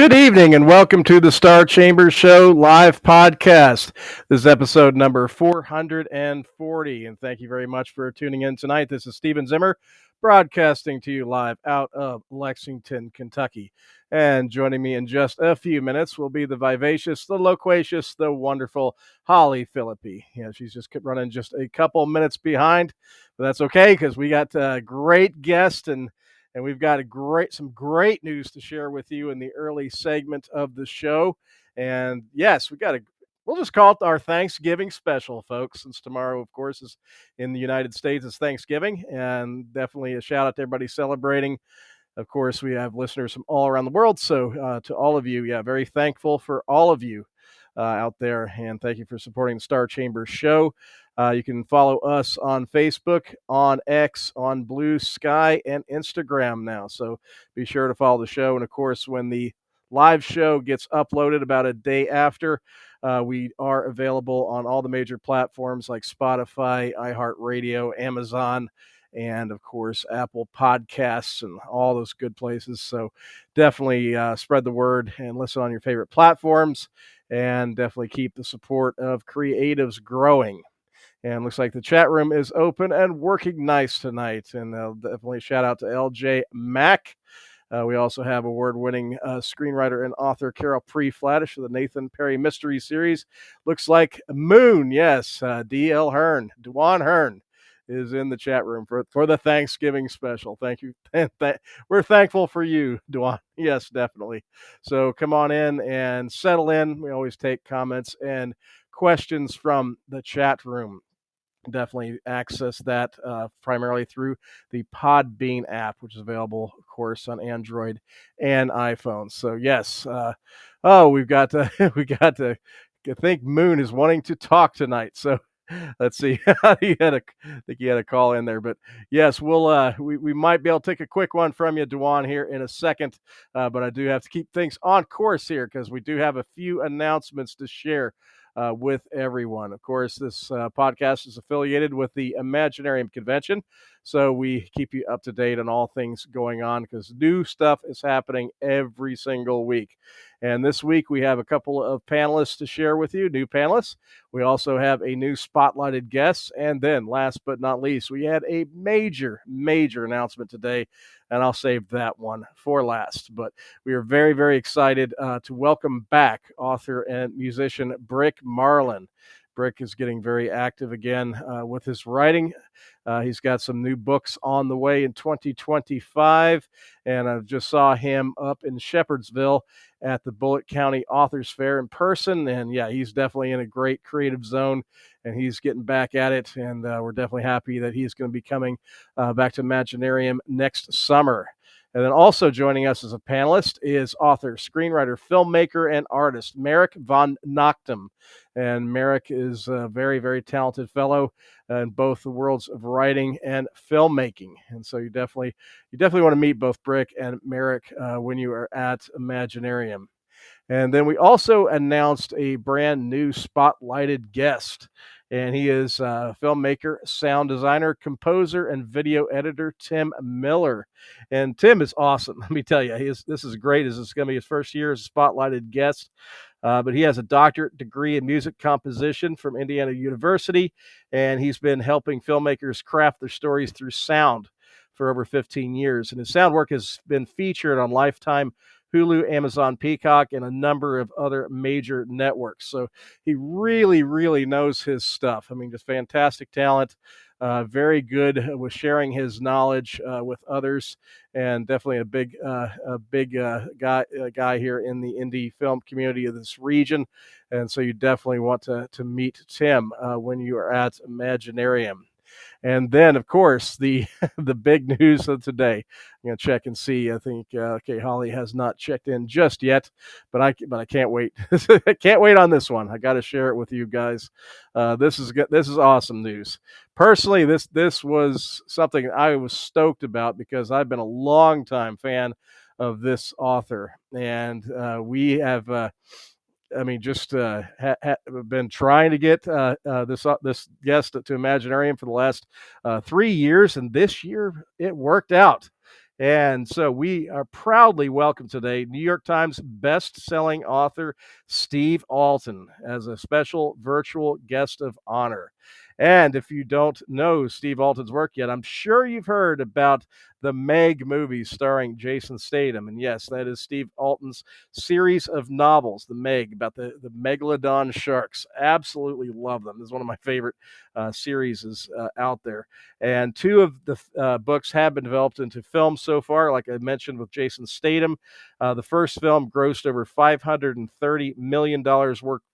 Good evening and welcome to the Star Chamber Show live podcast. This is episode number 440, and thank you very much for tuning in tonight. This is Stephen Zimmer broadcasting to you live out of Lexington, Kentucky. And joining me in just a few minutes will be the vivacious, the loquacious, the wonderful Holly Phillippe. Yeah, she's just running just a couple minutes behind, but that's okay because we got a great guest and we've got some great news to share with you in the early segment of the show. And yes, we'll just call it our Thanksgiving special, folks, since tomorrow, of course, is in the United States is Thanksgiving, and definitely a shout out to everybody celebrating. Of course, we have listeners from all around the world. So to all of you, very thankful for all of you out there. And thank you for supporting the Star Chamber Show. You can follow us on Facebook, on X, on Blue Sky, and Instagram now. So be sure to follow the show. And of course, when the live show gets uploaded about a day after, we are available on all the major platforms like Spotify, iHeartRadio, Amazon, and of course, Apple Podcasts and all those good places. So definitely spread the word and listen on your favorite platforms, and definitely keep the support of creatives growing. And looks like the chat room is open and working nice tonight. And definitely shout out to LJ Mack. We also have award-winning screenwriter and author Carol Pre-Flattish of the Nathan Perry Mystery Series. Looks like Moon, yes, D.L. Hearn, Dwan Hearn is in the chat room for the Thanksgiving special. Thank you. We're thankful for you, Dwan. Yes, definitely. So come on in and settle in. We always take comments and questions from the chat room. Definitely access that primarily through the Podbean app, which is available, of course, on Android and iPhone. So yes, we've got to I think Moon is wanting to talk tonight. So let's see. I think you had a call in there, but yes, we might be able to take a quick one from you, Dwan, here in a second. But I do have to keep things on course here because we do have a few announcements to share with everyone. Of course, this podcast is affiliated with the Imaginarium Convention, so we keep you up to date on all things going on because new stuff is happening every single week. And this week we have a couple of panelists to share with you, new panelists. We also have a new spotlighted guest. And then last but not least, we had a major announcement today, and I'll save that one for last. But we are very, very excited to welcome back author and musician Brick Marlin. Brick is getting very active again with his writing. He's got some new books on the way in 2025, and I just saw him up in Shepherdsville at the Bullitt County Authors Fair in person, and yeah, he's definitely in a great creative zone, and he's getting back at it, and we're definitely happy that he's going to be coming back to Imaginarium next summer. And then also joining us as a panelist is author, screenwriter, filmmaker, and artist Merrick Von Noctum. And Merrick is a very, very talented fellow in both the worlds of writing and filmmaking. And so you definitely want to meet both Brick and Merrick when you are at Imaginarium. And then we also announced a brand new spotlighted guest. And he is filmmaker, sound designer, composer, and video editor Tim Miller. And Tim is awesome. Let me tell you, this is great. This is going to be his first year as a spotlighted guest. But he has a doctorate degree in music composition from Indiana University, and he's been helping filmmakers craft their stories through sound for over 15 years. And his sound work has been featured on Lifetime, Hulu, Amazon Peacock, and a number of other major networks. So he really, really knows his stuff. I mean, just fantastic talent. Very good with sharing his knowledge with others, and definitely a big guy here in the indie film community of this region. And so you definitely want to meet Tim when you are at Imaginarium. And then, of course, the big news of today. I'm going to check and see. I think Holly has not checked in just yet, but I can't wait. I can't wait on this one. I got to share it with you guys. This is awesome news. Personally, this was something I was stoked about because I've been a long time fan of this author, and we have. Been trying to get this guest to Imaginarium for the last 3 years, and this year it worked out. And so we are proudly welcome today New York Times best-selling author Steve Alten as a special virtual guest of honor. And if you don't know Steve Alten's work yet, I'm sure you've heard about the Meg movies starring Jason Statham. And yes, that is Steve Alten's series of novels, The Meg, about the megalodon sharks. Absolutely love them. This is one of my favorite series out there. And two of the books have been developed into films so far, like I mentioned with Jason Statham. The first film grossed over $530 million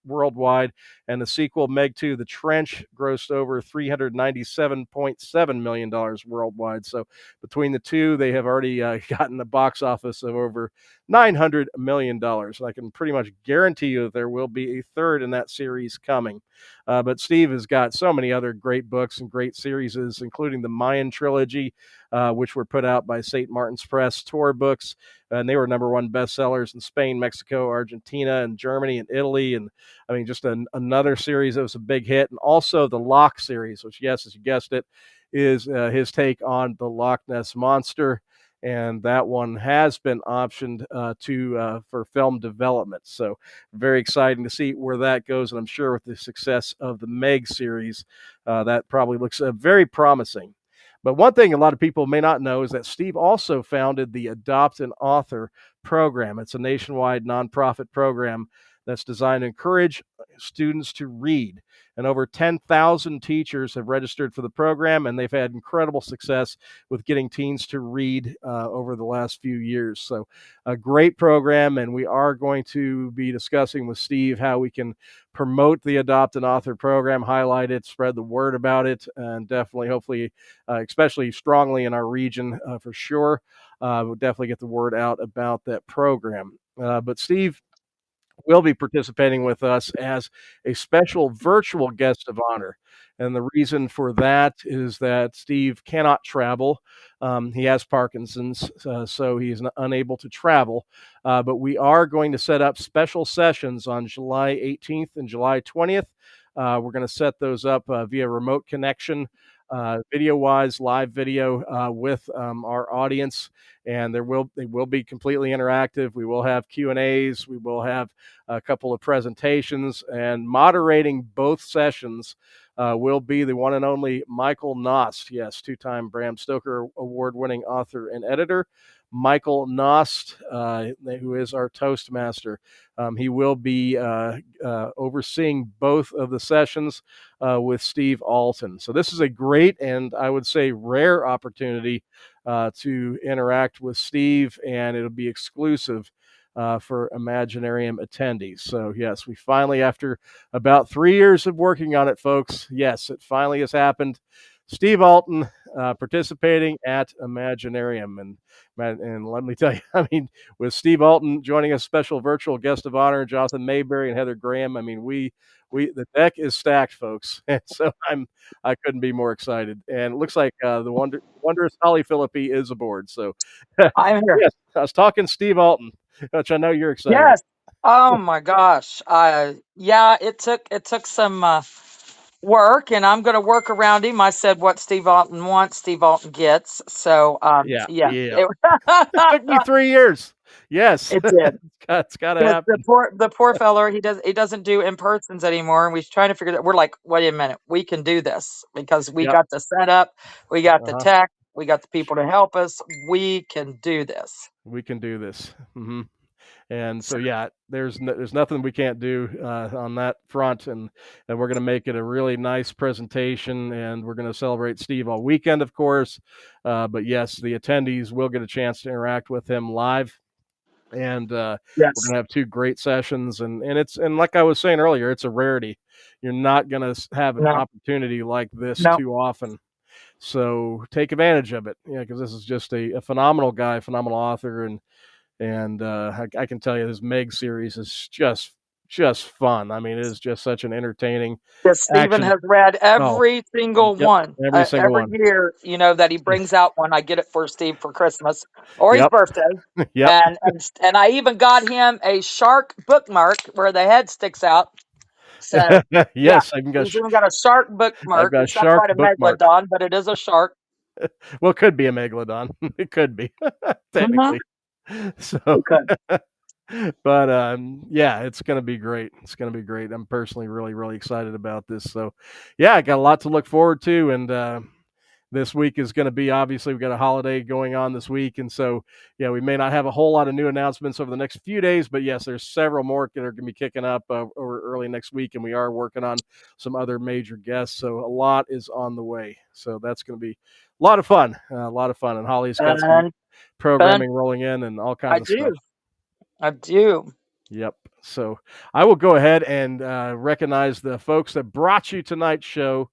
worldwide, and the sequel, Meg 2, The Trench, grossed over $397.7 million worldwide. So between the two, they have already gotten a box office of over $900 million. I can pretty much guarantee you that there will be a third in that series coming. But Steve has got so many other great books and great series, including the Mayan trilogy, which were put out by St. Martin's Press Tor Books. And they were number one bestsellers in Spain, Mexico, Argentina, and Germany, and Italy. And I mean, just another series that was a big hit. And also the Loch series, which, yes, as you guessed it, is his take on the Loch Ness Monster. And that one has been optioned for film development. So very exciting to see where that goes. And I'm sure with the success of the Meg series, that probably looks very promising. But one thing a lot of people may not know is that Steve also founded the Adopt an Author program. It's a nationwide nonprofit program that's designed to encourage students to read. And over 10,000 teachers have registered for the program, and they've had incredible success with getting teens to read over the last few years. So a great program, and we are going to be discussing with Steve how we can promote the Adopt an Author program, highlight it, spread the word about it, and definitely, hopefully, especially strongly in our region for sure, we'll definitely get the word out about that program. But Steve will be participating with us as a special virtual guest of honor. And the reason for that is that Steve cannot travel. He has Parkinson's, so he is unable to travel. But we are going to set up special sessions on July 18th and July 20th. We're going to set those up via remote connection, video-wise, live video with our audience, and they will be completely interactive. We will have Q&As. We will have a couple of presentations, and moderating both sessions will be the one and only Michael Nost. Yes, two-time Bram Stoker award-winning author and editor. Michael Nost, who is our Toastmaster. He will be overseeing both of the sessions with Steve Alten. So this is a great and I would say rare opportunity to interact with Steve, and it'll be exclusive for Imaginarium attendees. So yes, we finally, after about 3 years of working on it, folks, yes, it finally has happened. Steve Alten participating at Imaginarium, and let me tell you, I mean, with Steve Alten joining us, special virtual guest of honor, Jonathan Mayberry and Heather Graham. I mean, we the deck is stacked, folks, and so I couldn't be more excited. And it looks like the wondrous Holly Phillippe is aboard. So I'm here. yes, I was talking Steve Alten, which I know you're excited about. Yes. Oh my gosh. Yeah, it took some work, and I'm going to work around him. I said what Steve Alten wants, Steve Alten gets. So Yeah, yeah, yeah. it, It took me 3 years. Yes, it did. it's got to The happen. poor feller, he doesn't do in persons anymore, and we're trying to figure that. We're like, wait a minute, we can do this because we Yep. got the setup, we got the Uh-huh. tech, we got the people to help us. We can do this. We can do this. And so, So, yeah, there's nothing we can't do on that front, and we're going to make it a really nice presentation, and we're going to celebrate Steve all weekend, of course. But yes, the attendees will get a chance to interact with him live, and we're yes. going to have two great sessions, and like I was saying earlier, it's a rarity. You're not going to have an No. opportunity like this No. too often. So take advantage of it, yeah, because this is just a phenomenal guy, phenomenal author, and I can tell you this Meg series is just fun. I mean, it is just such an entertaining Yes, Stephen action. has read Oh, every single yep, one. every single Every one. year, that he brings out one, I get it for Steve for Christmas or his Yep, birthday. yep. And I even got him a shark bookmark where the head sticks out. So yeah, Yes, he's even got a shark I've bookmark. got a It's not shark quite a bookmark. megalodon, but it is a shark. Well, it could be a megalodon. It could be Mhm. technically. So, Okay. but yeah, it's gonna be great. It's gonna be great. I'm personally really, really excited about this. So, yeah, I got a lot to look forward to, and this week is going to be obviously we've got a holiday going on this week, and so yeah, we may not have a whole lot of new announcements over the next few days, but yes, there's several more that are going to be kicking up over early next week, and we are working on some other major guests, so a lot is on the way. So that's going to be a lot of fun, and Holly's got some Fun, fun. programming rolling in and all I kinds of stuff. do. I do. Yep. So I will go ahead and recognize the folks that brought you tonight's show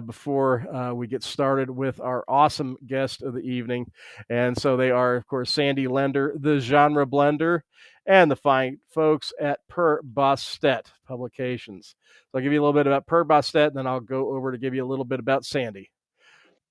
before we get started with our awesome guest of the evening. And so they are, of course, Sandy Lender, the genre blender, and the fine folks at Per Bostet Publications. So I'll give you a little bit about Per Bostet, and then I'll go over to give you a little bit about Sandy.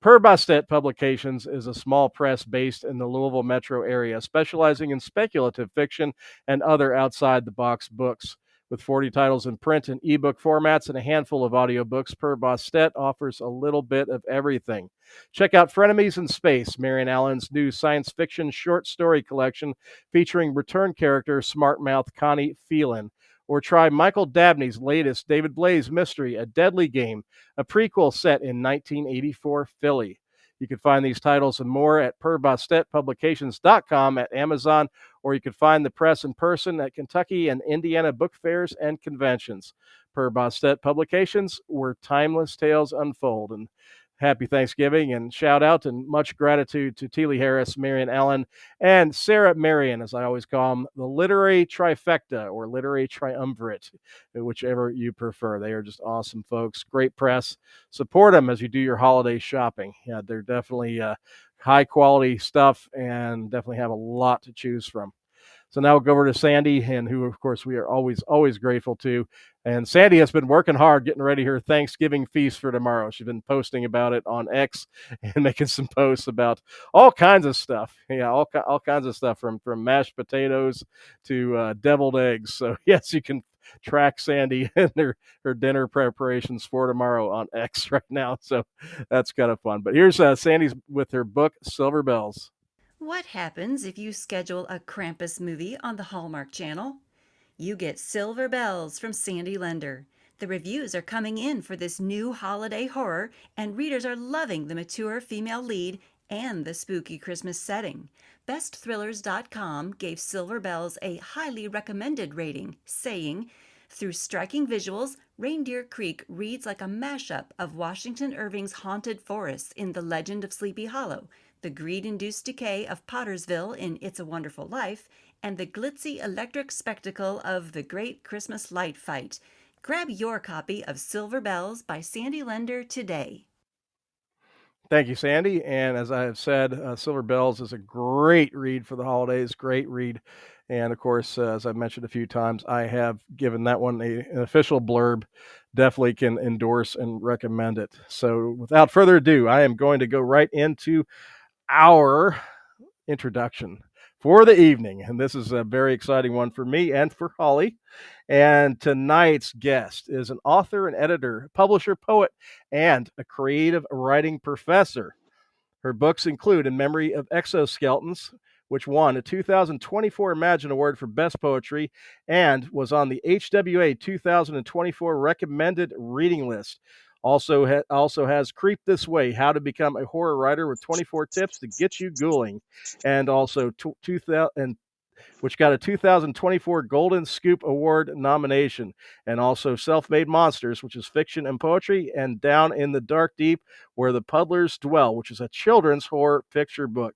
Per Bostet Publications is a small press based in the Louisville metro area, specializing in speculative fiction and other outside the box books. With 40 titles in print and ebook formats and a handful of audiobooks, Per Bostet offers a little bit of everything. Check out Frenemies in Space, Marian Allen's new science fiction short story collection featuring return character Smartmouth Connie Phelan. Or try Michael Dabney's latest David Blaze mystery, A Deadly Game, a prequel set in 1984 Philly. You can find these titles and more at perbostetpublications.com, at Amazon, or you can find the press in person at Kentucky and Indiana book fairs and conventions. Per Bostet Publications, where timeless tales unfold. And happy Thanksgiving, and shout out and much gratitude to Teely Harris, Marian Allen, and Sarah Marion, as I always call them, the literary trifecta or literary triumvirate, whichever you prefer. They are just awesome folks, great press. Support them as you do your holiday shopping. Yeah, they're definitely high quality stuff and definitely have a lot to choose from. So now we'll go over to Sandy, and who, of course, we are always grateful to. And Sandy has been working hard getting ready her Thanksgiving feast for tomorrow. She's been posting about it on X and making some posts about all kinds of stuff. Yeah, all kinds of stuff from mashed potatoes to deviled eggs. So yes, you can track Sandy and her dinner preparations for tomorrow on X right now. So that's kind of fun. But here's Sandy's with her book Silver Bells. What happens if you schedule a Krampus movie on the Hallmark Channel? You get Silver Bells from Sandy Lender. The reviews are coming in for this new holiday horror, and readers are loving the mature female lead and the spooky Christmas setting. BestThrillers.com gave Silver Bells a highly recommended rating, saying, "Through striking visuals, Reindeer Creek reads like a mashup of Washington Irving's haunted forests in The Legend of Sleepy Hollow, the greed-induced decay of Pottersville in It's a Wonderful Life, and the glitzy electric spectacle of The Great Christmas Light Fight." Grab your copy of Silver Bells by Sandy Lender today. Thank you, Sandy. And as I have said, Silver Bells is a great read for the holidays, great read. And of course, as I've mentioned a few times, I have given that one an official blurb. Definitely can endorse and recommend it. So without further ado, I am going to go right into our introduction for the evening. And this is a very exciting one for me and for Holly. And tonight's guest is an author and editor, publisher, poet, and a creative writing professor. Her books include In Memory of Exoskeletons, which won a 2024 Imadjinn Award for Best Poetry and was on the HWA 2024 recommended reading list. Also has Creep This Way, How to Become a Horror Writer with 24 Tips to Get You Ghouling, and also which got a 2024 Golden Scoop Award nomination, and also Self-Made Monsters, which is fiction and poetry, and Down in the Dark Deep, Where the Puddlers Dwell, which is a children's horror picture book,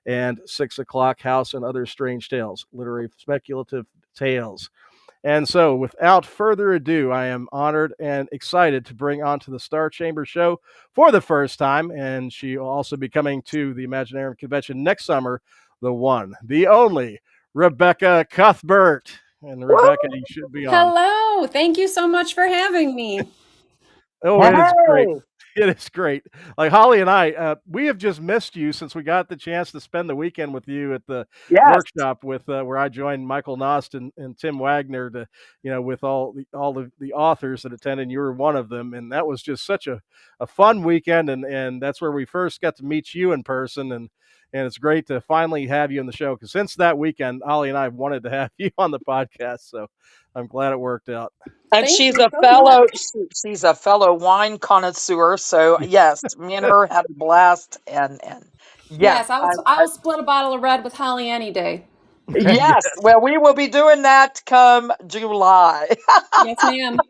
and 6 O'Clock House and Other Strange Tales, literary speculative tales. And so, without further ado, I am honored and excited to bring onto the Star Chamber show for the first time, and she will also be coming to the Imaginarium Convention next summer, the one, the only, Rebecca Cuthbert. And Rebecca, you should be on. Hello. Thank you so much for having me. Oh, it is great. Hey. It is great. Like Holly and I, we have just missed you since we got the chance to spend the weekend with you at the Yes. workshop with where I joined Michael Nost and Tim Wagner to, with all the authors that attended. You were one of them, and that was just such a fun weekend, and that's where we first got to meet you in person, and it's great to finally have you on the show because since that weekend, Holly and I have wanted to have you on the podcast, so I'm glad it worked out. And Thank she's you a so much. fellow she's a fellow wine connoisseur. So yes, me and her had a blast and yes, Yes, I'll split a bottle of red with Holly any day. yes. Well, we will be doing that come July. Yes, ma'am.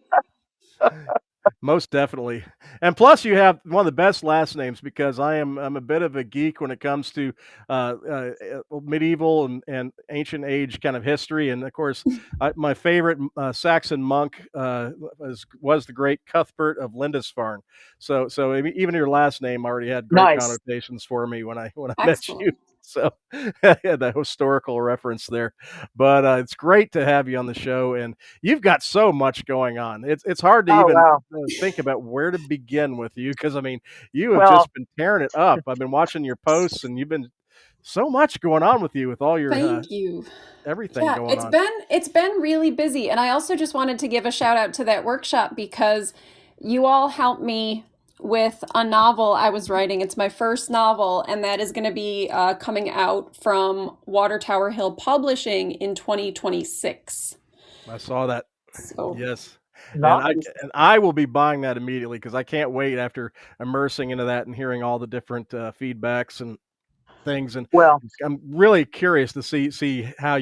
Most definitely. And plus you have one of the best last names because I'm a bit of a geek when it comes to medieval and ancient age kind of history. And of course, my favorite Saxon monk was the great Cuthbert of Lindisfarne. So even your last name already had great Nice. connotations for me when I met you. Excellent. So yeah, the historical reference there, but it's great to have you on the show, and you've got so much going on. It's hard to Oh even wow. think about where to begin with you because I mean you have Well, just been tearing it up. I've been watching your posts, and you've been so much going on with you with all your Thank you. everything Yeah, going on. it's been really busy, and I also just wanted to give a shout out to that workshop because you all helped me with a novel I was writing. It's my first novel, and that is going to be coming out from Water Tower Hill Publishing in 2026. I saw that. So Yes. And I nice. and I will be buying that immediately because I can't wait after immersing into that and hearing all the different feedbacks and things. And Well, I'm really curious to see how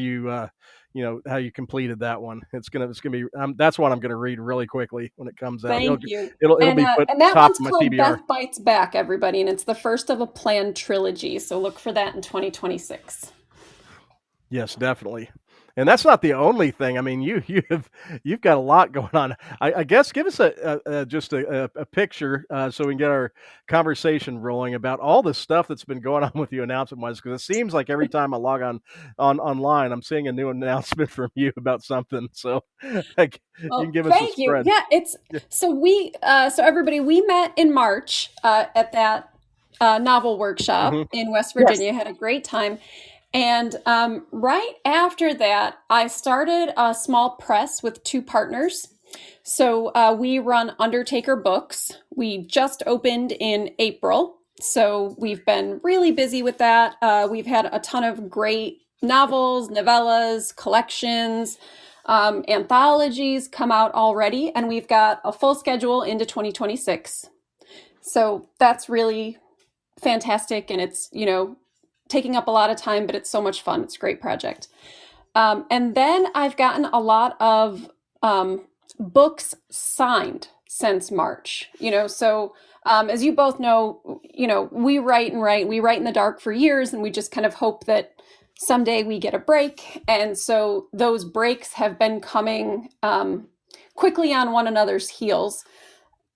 how you completed that one. It's gonna be that's one I'm gonna read really quickly when it comes out. It'll thank you. it'll And be put that top one's of my called TBR. Beth Bites Back, everybody, and it's the first of a planned trilogy. So look for that in 2026. Yes, definitely. And that's not the only thing. I mean, you've got a lot going on. I guess give us just a picture so we can get our conversation rolling about all the stuff that's been going on with you announcement wise. Because it seems like every time I log on online, I'm seeing a new announcement from you about something. So like, you can Well, give us a thank you. spread. Yeah, it's Yeah. so everybody, we met in March at that novel workshop Hmm. in West yes. Virginia. Had a great time. And right after that, I started a small press with two partners. So we run Undertaker Books. We just opened in April. So we've been really busy with that. We've had a ton of great novels, novellas, collections, anthologies come out already. And we've got a full schedule into 2026. So that's really fantastic. And it's, taking up a lot of time, but it's so much fun. It's a great project. And then I've gotten a lot of books signed since March. So as you both know, we write and write. We write in the dark for years, and we just kind of hope that someday we get a break. And so those breaks have been coming quickly on one another's heels.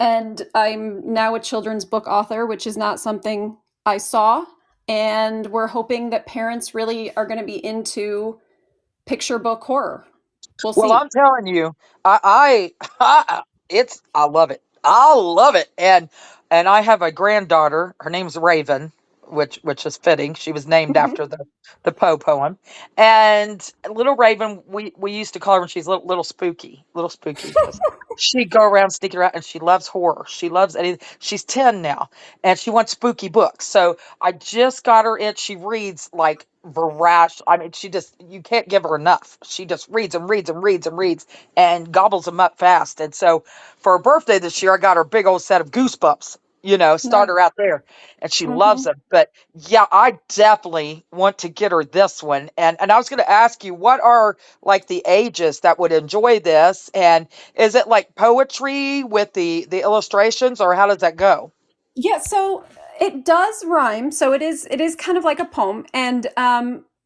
And I'm now a children's book author, which is not something I saw. And we're hoping that parents really are going to be into picture book horror. We'll Well, see. I'm telling you, I love it. I love it. And I have a granddaughter. Her name's Raven, which is fitting. She was named after the Poe poem. And little Raven, we used to call her when she's little spooky, because she go around sneaking around, and she loves horror. She loves anything. She's 10 now, and she wants spooky books. So I just got her in. She reads like voracious. I mean, you can't give her enough. She just reads and reads and reads and reads and gobbles them up fast. And so for her birthday this year, I got her a big old set of Goosebumps. Start Nice. her out there, and she loves Mhm. them. But yeah, I definitely want to get her this one. And I was going to ask you, what are like the ages that would enjoy this? And is it like poetry with the illustrations, or how does that go? Yeah, so it does rhyme. So it is kind of like a poem. And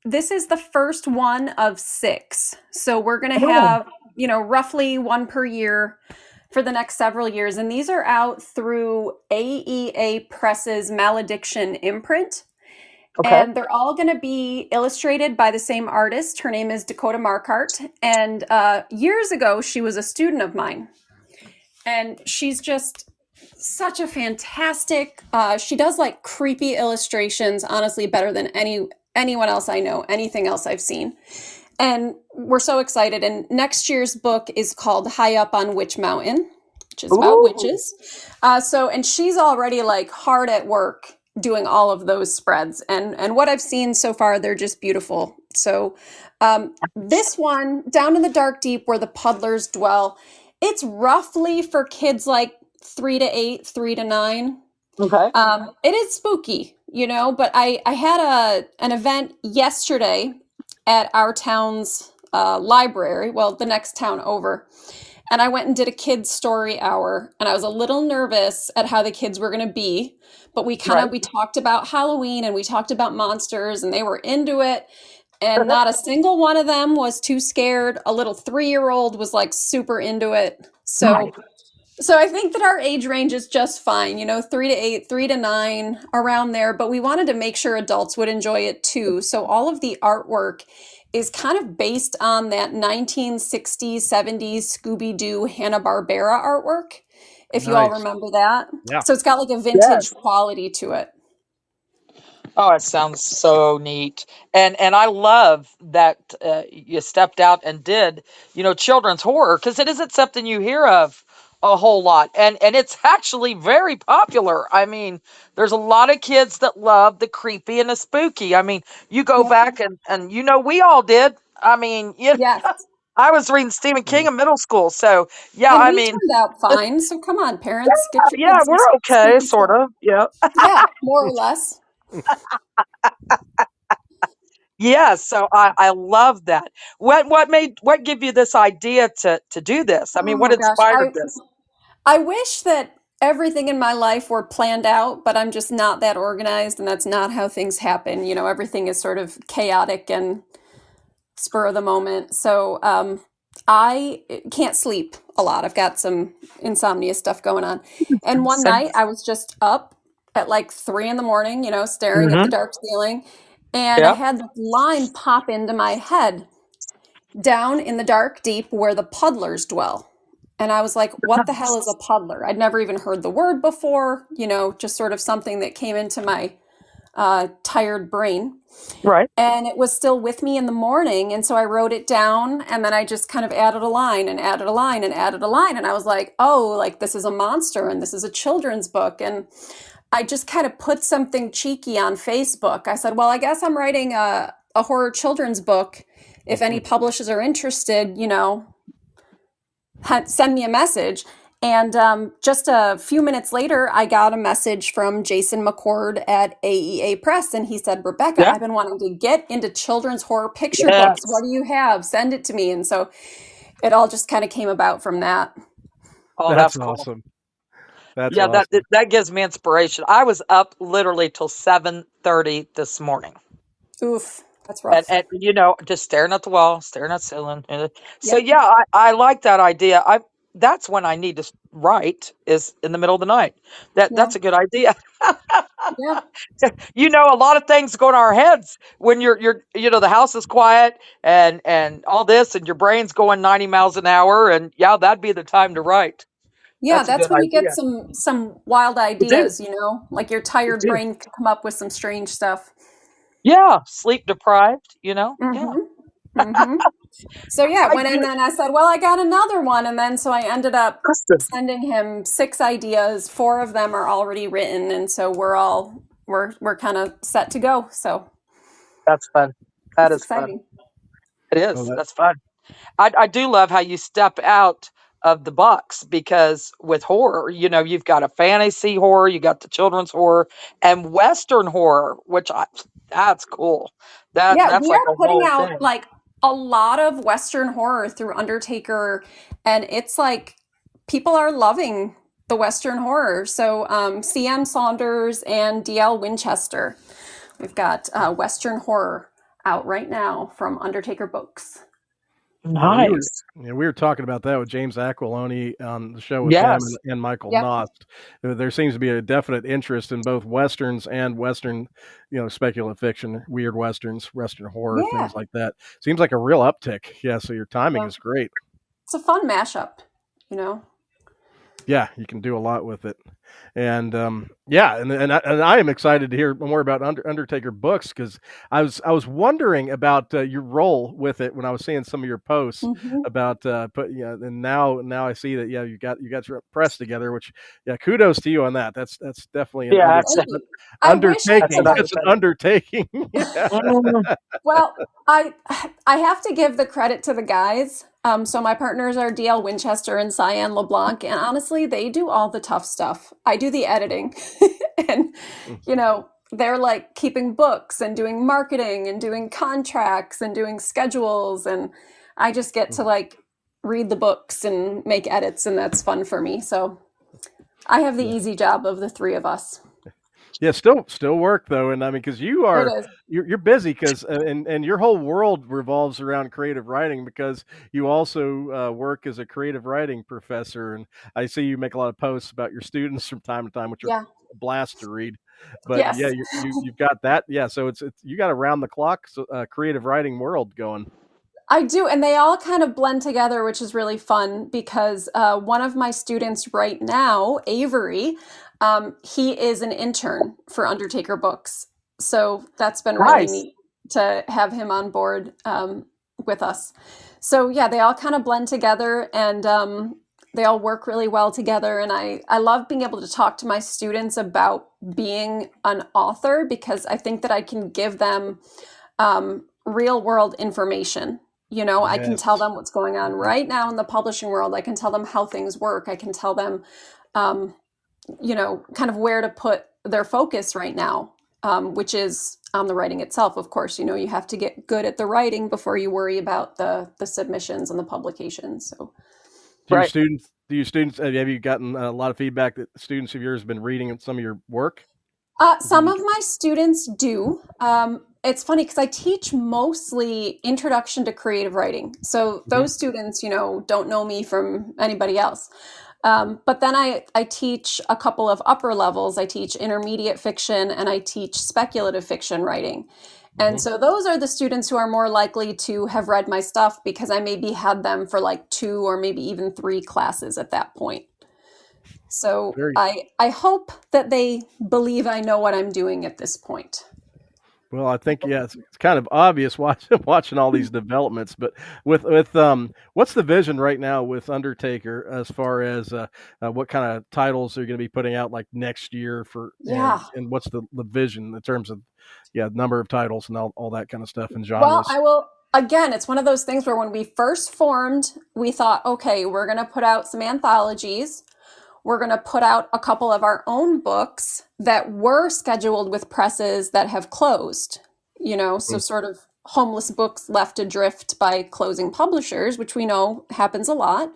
this is the first one of six. So we're going to Oh, have, roughly one per year for the next several years. And these are out through AEA Press's Malediction imprint. okay. And they're all going to be illustrated by the same artist. Her name is Dakota Markart. And years ago, she was a student of mine. And she's just such a fantastic, she does like creepy illustrations, honestly, better than anyone else I know, anything else I've seen. And we're so excited. And next year's book is called High Up on Witch Mountain, which is about Ooh, witches. And she's already like hard at work doing all of those spreads. And what I've seen so far, they're just beautiful. So this one, Down in the Dark Deep Where the Puddlers Dwell, it's roughly for kids like 3 to 8, 3 to 9. okay. It is spooky, but I had an event yesterday at our town's library, well, the next town over. And I went and did a kids story hour, and I was a little nervous at how the kids were going to be, but we Right. talked about Halloween and we talked about monsters, and they were into it. And not a single one of them was too scared. A little 3-year-old was like super into it. Nice. So I think that our age range is just fine, 3 to 8, 3 to 9, around there. But we wanted to make sure adults would enjoy it too. So all of the artwork is kind of based on that 1960s, 70s Scooby-Doo Hanna-Barbera artwork, if you all Nice. remember that. Yeah. So it's got like a Yes. vintage quality to it. Oh, it sounds so neat. And I love that you stepped out and did, children's horror, because it isn't something you hear of a whole lot. And it's actually very popular. I mean, there's a lot of kids that love the creepy and the spooky. I mean, you go Yeah. back and we all did. I mean, Yes. I was reading Stephen King Yeah. in middle school. So, yeah, And I we mean, turned out fine. So come on, parents, get your yeah, kids some we're okay, spooky sort stuff. of. Yeah. Yeah, more or less. Yeah, so I love that. What gave you this idea to do this? I mean, what Oh gosh, inspired this? I wish that everything in my life were planned out, but I'm just not that organized, and that's not how things happen. Everything is sort of chaotic and spur of the moment. So I can't sleep a lot. I've got some insomnia stuff going on. And one night I was just up at like 3 in the morning, staring at the Mm-hmm. dark ceiling, and I Yeah. had this line pop into my head: down in the dark deep where the puddlers dwell. And I was like, what the hell is a puddler? I'd never even heard the word before, just sort of something that came into my tired brain. Right. And it was still with me in the morning. And so I wrote it down, and then I just kind of added a line and added a line and added a line. And I was like, oh, like this is a monster and this is a children's book. And I just kind of put something cheeky on Facebook. I said, well, I guess I'm writing a horror children's book. If any publishers are interested, send me a message. And just a few minutes later, I got a message from Jason McCord at AEA Press, and he said, Rebecca, Yeah. I've been wanting to get into children's horror picture books. What Yes. do you have? Send it to me. And so it all just kind of came about from that. Oh, That's that's cool. awesome. That's Yeah, awesome. that gives me inspiration. I was up literally till 7:30 this morning. Oof, that's And, rough. and just staring at the wall, staring at the ceiling. So Yep. yeah, I like that idea. That's when I need to write, is in the middle of the night. Yeah. That's a good idea. Yeah. A lot of things go in our heads when you're the house is quiet and all this, and your brain's going 90 miles an hour, and yeah, that'd be the time to write. Yeah, That's a that's good when you get idea. some wild You do. ideas, like your You tired do. brain can come up with some strange stuff. Yeah, sleep deprived, Yeah. Mm-hmm. Mm-hmm. So yeah, I went in do. and I said, well, I got another one. And then so I ended up Kristen. sending him 6 ideas. 4 of them are already written. And so we're kind of set to go. So That's fun. That it's is fun. exciting. It Oh, is. That's fun. I do love how you step out of the box, because with horror, you've got a fantasy horror, you got the children's horror, and Western horror, that's cool. Yeah, That's we like are a putting whole out thing. like a lot of Western horror through Undertaker, and it's like people are loving the Western horror. So CM Saunders and DL Winchester, we've got Western horror out right now from Undertaker Books. Yeah, Nice. we were talking about that with James Aquiloni on the show with him Yes. and Michael Yep. Nost. There seems to be a definite interest in both Westerns and Western, speculative fiction, weird Westerns, Western horror, Yeah, things like that. Seems like a real uptick. Yeah, so your timing yeah. is great. It's a fun mashup, you know. Yeah, you can do a lot with it, and yeah, and I am excited to hear more about Undertaker books because I was wondering about your role with it when I was seeing some of your posts Mhm. about but yeah, and now I see that yeah you got your press together, which yeah kudos to you on that. That's definitely an Yeah, Thank you. I wish I that's undertaking. could. an That's an undertaking. undertaking. Yeah. Mm, Well, I have to give the credit to the guys. So my partners are DL Winchester and Cyan LeBlanc, and honestly, they do all the tough stuff. I do the editing, and they're like keeping books and doing marketing and doing contracts and doing schedules, and I just get to like read the books and make edits, and that's fun for me. So I have the Yeah. easy job of the three of us. Yeah, still work though, and I mean, because It is. you're busy, because and your whole world revolves around creative writing because you also work as a creative writing professor, and I see you make a lot of posts about your students from time to time, which are Yeah. a blast to read. But yeah, Yes. you've got that, yeah. So it's you got a round the clock creative writing world going. I do, and they all kind of blend together, which is really fun because one of my students right now, Avery, he is an intern for Undertaker Books. So that's been really nice. neat to have him on board with us. So yeah, they all kind of blend together, and they all work really well together. And I love being able to talk to my students about being an author because I think that I can give them real world information. I can tell Yes. them what's going on right now in the publishing world. I can tell them how things work. I can tell them, um, kind of where to put their focus right now, which is on the writing itself. Of course, you have to get good at the writing before you worry about the submissions and the publications. So Right. Do you students have you gotten a lot of feedback that students of yours have been reading some of your work? some of my students do. It's funny because I teach mostly introduction to creative writing. So Mhm. those students, don't know me from anybody else. But then I teach a couple of upper levels. I teach intermediate fiction and I teach speculative fiction writing. And Mhm. so those are the students who are more likely to have read my stuff because I maybe had them for like 2 or maybe even 3 classes at that point. So Very I hope that they believe I know what I'm doing at this point. well. I think yeah, it's kind of obvious watching all these developments. But with what's the vision right now with Undertaker as far as what kind of titles are you going to be putting out like next year for Yeah. and what's the vision in terms of yeah number of titles and all that kind of stuff and Well, genres. I will. Again, it's one of those things where when we first formed, we thought, okay, we're going to put out some anthologies. We're going to put out a couple of our own books that were scheduled with presses that have closed, so Mm. sort of homeless books left adrift by closing publishers, which we know happens a lot.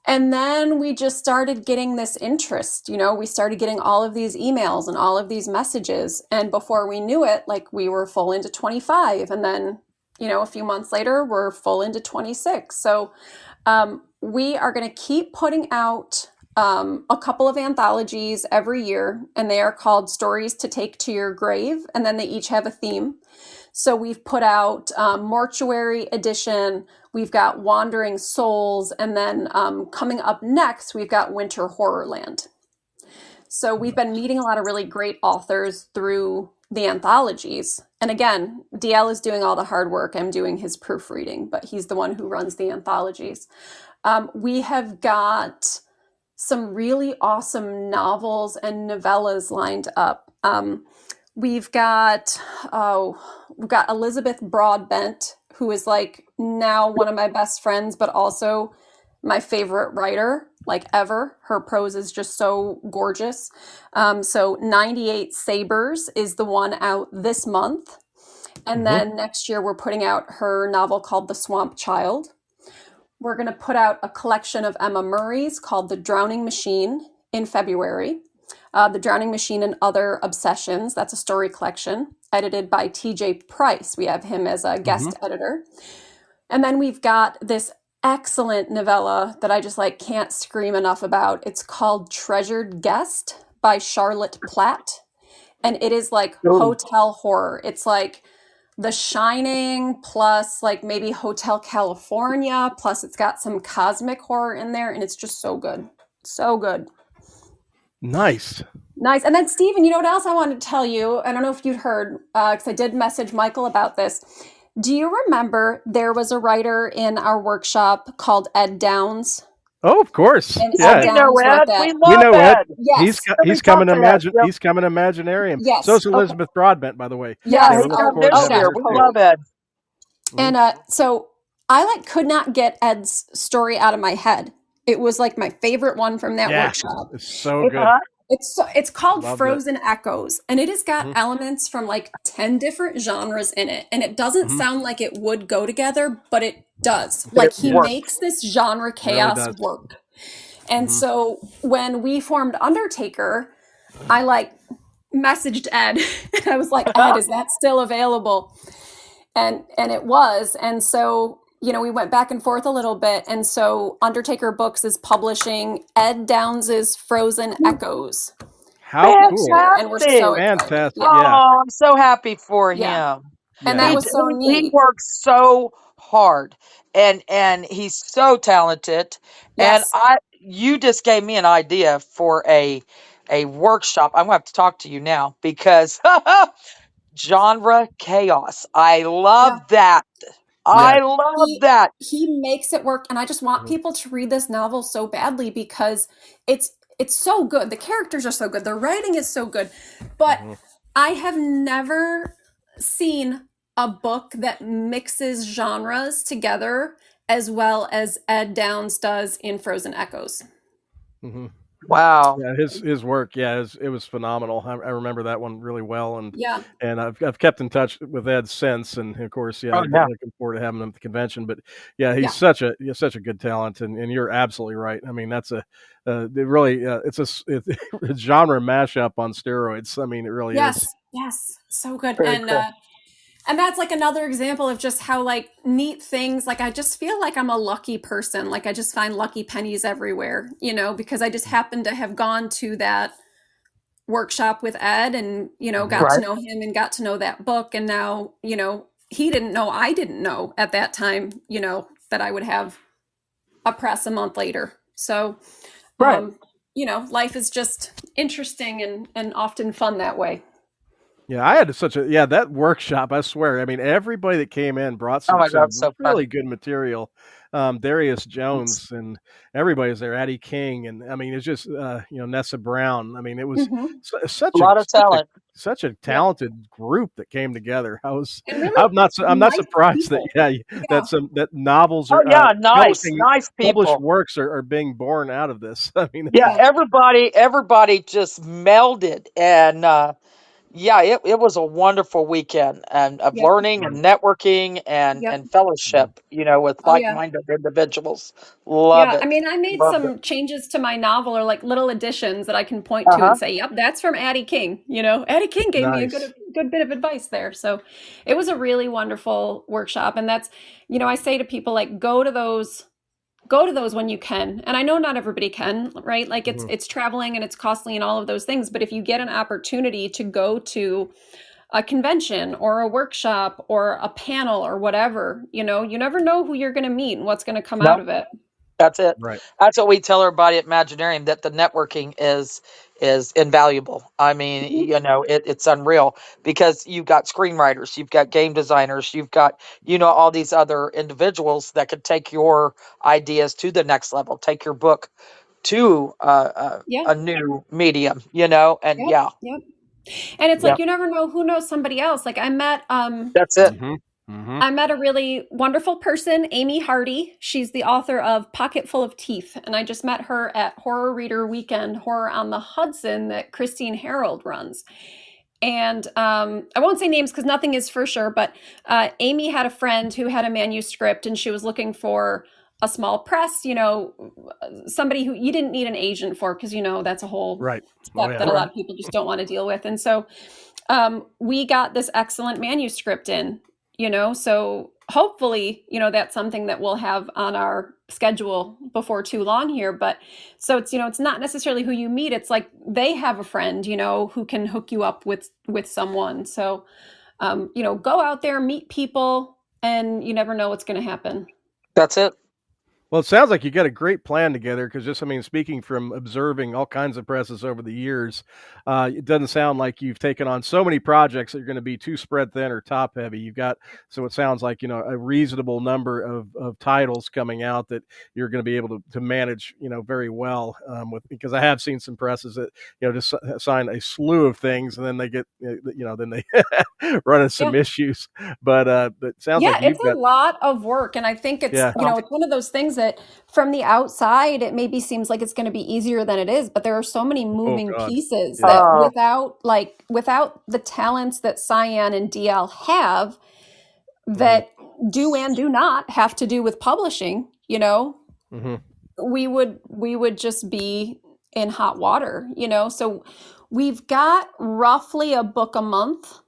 And then we just started getting this interest, we started getting all of these emails and all of these messages. And before we knew it, like we were full into 25. And then, a few months later, we're full into 26. So we are going to keep putting out a couple of anthologies every year, and they are called Stories to Take to Your Grave. And then they each have a theme. So we've put out Mortuary Edition, we've got Wandering Souls, and then coming up next, we've got Winter Horrorland. So we've been meeting a lot of really great authors through the anthologies. And again, DL is doing all the hard work. I'm doing his proofreading, but he's the one who runs the anthologies. We have got some really awesome novels and novellas lined up. We've got Elizabeth Broadbent, who is like now one of my best friends, but also my favorite writer like ever. Her prose is just so gorgeous. So 98 Sabers is the one out this month. And Mhm. then next year we're putting out her novel called The Swamp Child. We're going to put out a collection of Emma Murray's called The Drowning Machine in February. The Drowning Machine and Other Obsessions. That's a story collection edited by TJ Price. We have him as a Mhm. guest editor. And then we've got this excellent novella that I just can't scream enough about. It's called Treasured Guest by Charlotte Platt. And it is like Ooh, hotel horror. It's like The Shining plus like maybe Hotel California, plus it's got some cosmic horror in there, and it's just so good. So good. Nice. Nice. And then, Stephen, you know what else I wanted to tell you? I don't know if you'd heard, because I did message Michael about this. Do you remember there was a writer in our workshop called Ed Downs? Oh, of course. And Oh, Yeah. Ed we know Downs wrote Ed. that. We We love know Ed. Ed. Yes. He's We coming talked to to Ed. Yep. he's coming to Imaginarium. Yes. So is Okay. Elizabeth Broadbent, by the way. Yeah, So he's we're looking coming forward to this having year. her We too. love Ed. And so I could not get Ed's story out of my head. It was like my favorite one from that Yeah. workshop. It's so good. It's called Loved it. Frozen Echoes, and it has got Mhm. elements from like 10 different genres in it. And it doesn't Mhm. sound like it would go together, but it does. But Like it he works. makes this genre Really chaos does. work. And Mhm. so when we formed Undertaker, I like messaged Ed and I was like, Ed, is that still available? And it was. And so, you know, we went back and forth a little bit. And so Undertaker Books is publishing Ed Downs's Frozen Echoes How next cool. year. And we're so Fantastic. excited. Fantastic. Yeah. Yeah. Oh, I'm so happy for Yeah. him. And Yeah. that was so He neat. works so hard, and he's so talented. And Yes. you just gave me an idea for a workshop. I'm gonna have to talk to you now because genre chaos. I Yeah. love that. Yeah. I love He that. he makes it work. And I just want Mhm. people to read this novel so badly because it's so good. The characters are so good. The writing is so good. But Mhm. I have never seen a book that mixes genres together as well as Ed Downs does in Frozen Echoes. Mhm. Wow. Yeah, his work, yeah, it was phenomenal. I remember that one really well, Yeah. and I've kept in touch with Ed since, and of course, yeah, Oh I'm yeah. looking forward to having him at the convention. But yeah, Yeah. he's such a good talent, and you're absolutely right. I mean, that's it really it's a genre mashup on steroids. I mean, it really is. Yes. Yes. So good. Very cool. And that's like another example of just how like neat things, like I just feel like I'm a lucky person. Like I just find lucky pennies everywhere, you know, because I just happen to have gone to that workshop with Ed and, you know, Mhm. got to Right. know him and got to know that book. And now, you know, he didn't know, I didn't know at that time, you know, that I would have a press a month later. So, Right. you know, life is just interesting and often fun that way. Yeah, I had such a that workshop. I swear. I mean, everybody that came in brought Oh my God, some so fun. really good material. Darius Jones and everybody's there. Addie King and I mean, it's just Nessa Brown. I mean, it was Mm-hmm. A lot of talent. such a Yeah. talented group that came together. And really I'm not nice surprised that people. that Yeah. that novels Oh are yeah, nice published people. works are being born out of this. I mean, Yeah, Yeah. everybody just melded, and yeah, it was a wonderful weekend and of Yep. learning and networking Yep. and fellowship, with Oh yeah. like-minded individuals. Love Yeah, I it. mean, I made Loved it. some changes to my novel or like little additions that I can point to and Uh-huh. say, "Yep, that's from Addie King." You know, Addie King gave me a nice. good bit of advice there. So, it was a really wonderful workshop and that's, you know, I say to people like go to those when you can. And I know not everybody can, right? Like Mhm. it's traveling and it's costly and all of those things, but if you get an opportunity to go to a convention or a workshop or a panel or whatever, you know, you never know who you're going to meet and what's going to come out No, of it. that's it. Right. That's what we tell everybody at Imaginarium, that the networking is invaluable. I mean, Mhm. it's unreal because you've got screenwriters, you've got game designers, you've got all these other individuals that could take your ideas to the next level, take your book to Yeah. a new medium, and Yep. yeah, Yep. And it's yeah, like you never know who knows somebody else. Like that's it. Mhm. Mhm. I met a really wonderful person, Amy Hardy. She's the author of Pocket Full of Teeth, and I just met her at Horror Reader Weekend, Horror on the Hudson that Christine Harold runs. And I won't say names because nothing is for sure, but Amy had a friend who had a manuscript and she was looking for a small press, you know, somebody who you didn't need an agent for because, you know, that's a whole Right. Oh step yeah. that a Right. lot of people just don't want to deal with. And so we got this excellent manuscript in, you know, so hopefully, you know, that's something that we'll have on our schedule before too long here. But so it's, you know, it's not necessarily who you meet. It's like they have a friend, you know, who can hook you up with someone. So, you know, go out there, meet people, and you never know what's going to happen. That's it. Well, it sounds like you got a great plan together because just, I mean, speaking from observing all kinds of presses over the years, it doesn't sound like you've taken on so many projects that you're going to be too spread thin or top heavy. You've got, so it sounds like, a reasonable number of titles coming out that you're going to be able to manage, very well because I have seen some presses that, just sign a slew of things and then they get, then they run into some Yeah. issues. But it sounds Yeah, like it's you've a got, lot of work. And I think it's, yeah. it's one of those things that from the outside, it maybe seems like it's going to be easier than it is, but there are so many Oh moving God. pieces Yeah. that Oh, without the talents that Cyan and DL have Hmm. that do and do not have to do with publishing, Hmm. we would just be in hot water. So we've got roughly a book a month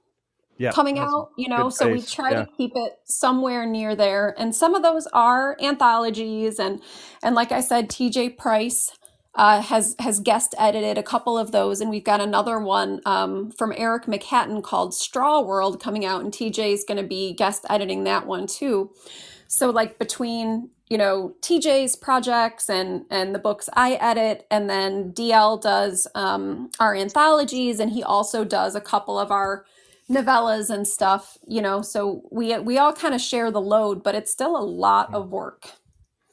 Yeah. coming That's a out. good So we pace. try to Yeah. keep it somewhere near there. And some of those are anthologies, and like I said, TJ Price has guest edited a couple of those, and we've got another one from Eric McHatton called Straw World coming out, and TJ is going to be guest editing that one too. So like between TJ's projects and the books I edit, and then DL does our anthologies, and he also does a couple of our novellas and stuff. So we all kind of share the load, but it's still a lot of work.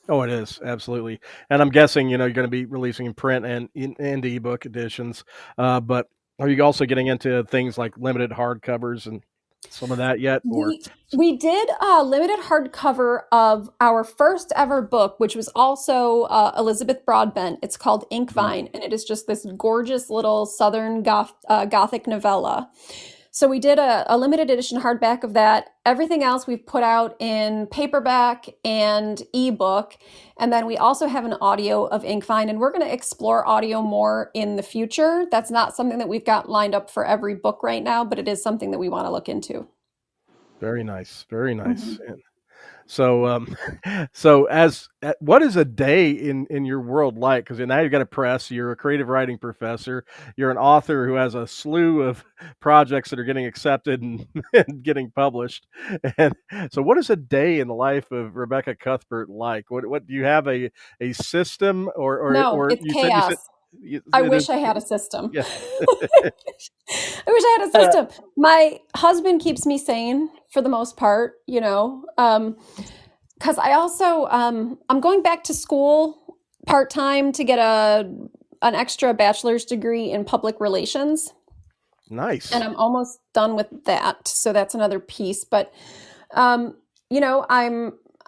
Oh, it is absolutely, and I'm guessing you're going to be releasing in print and and ebook editions. But are you also getting into things like limited hardcovers and some of that yet? Or We did a limited hardcover of our first ever book, which was also Elizabeth Broadbent. It's called Inkvine, and it is just this gorgeous little Southern Gothic novella. So we did a limited edition hardback of that. Everything else we've put out in paperback and ebook. And then we also have an audio of Inkvine, and we're going to explore audio more in the future. That's not something that we've got lined up for every book right now, but it is something that we want to look into. very nice, very nice. Mhm. And so, so what is a day in your world like? Because now you've got a press, you're a creative writing professor, you're an author who has a slew of projects that are getting accepted and, and getting published. And so, what is a day in the life of Rebecca Cuthbert like? What do you have a system No, or it's you said chaos. I it is wish I had a system. yeah. I wish I had a system. My husband keeps me sane for the most part. Because I also I'm going back to school part time to get an extra bachelor's degree in public relations, and Nice. I'm almost done with that. So that's another piece. But um,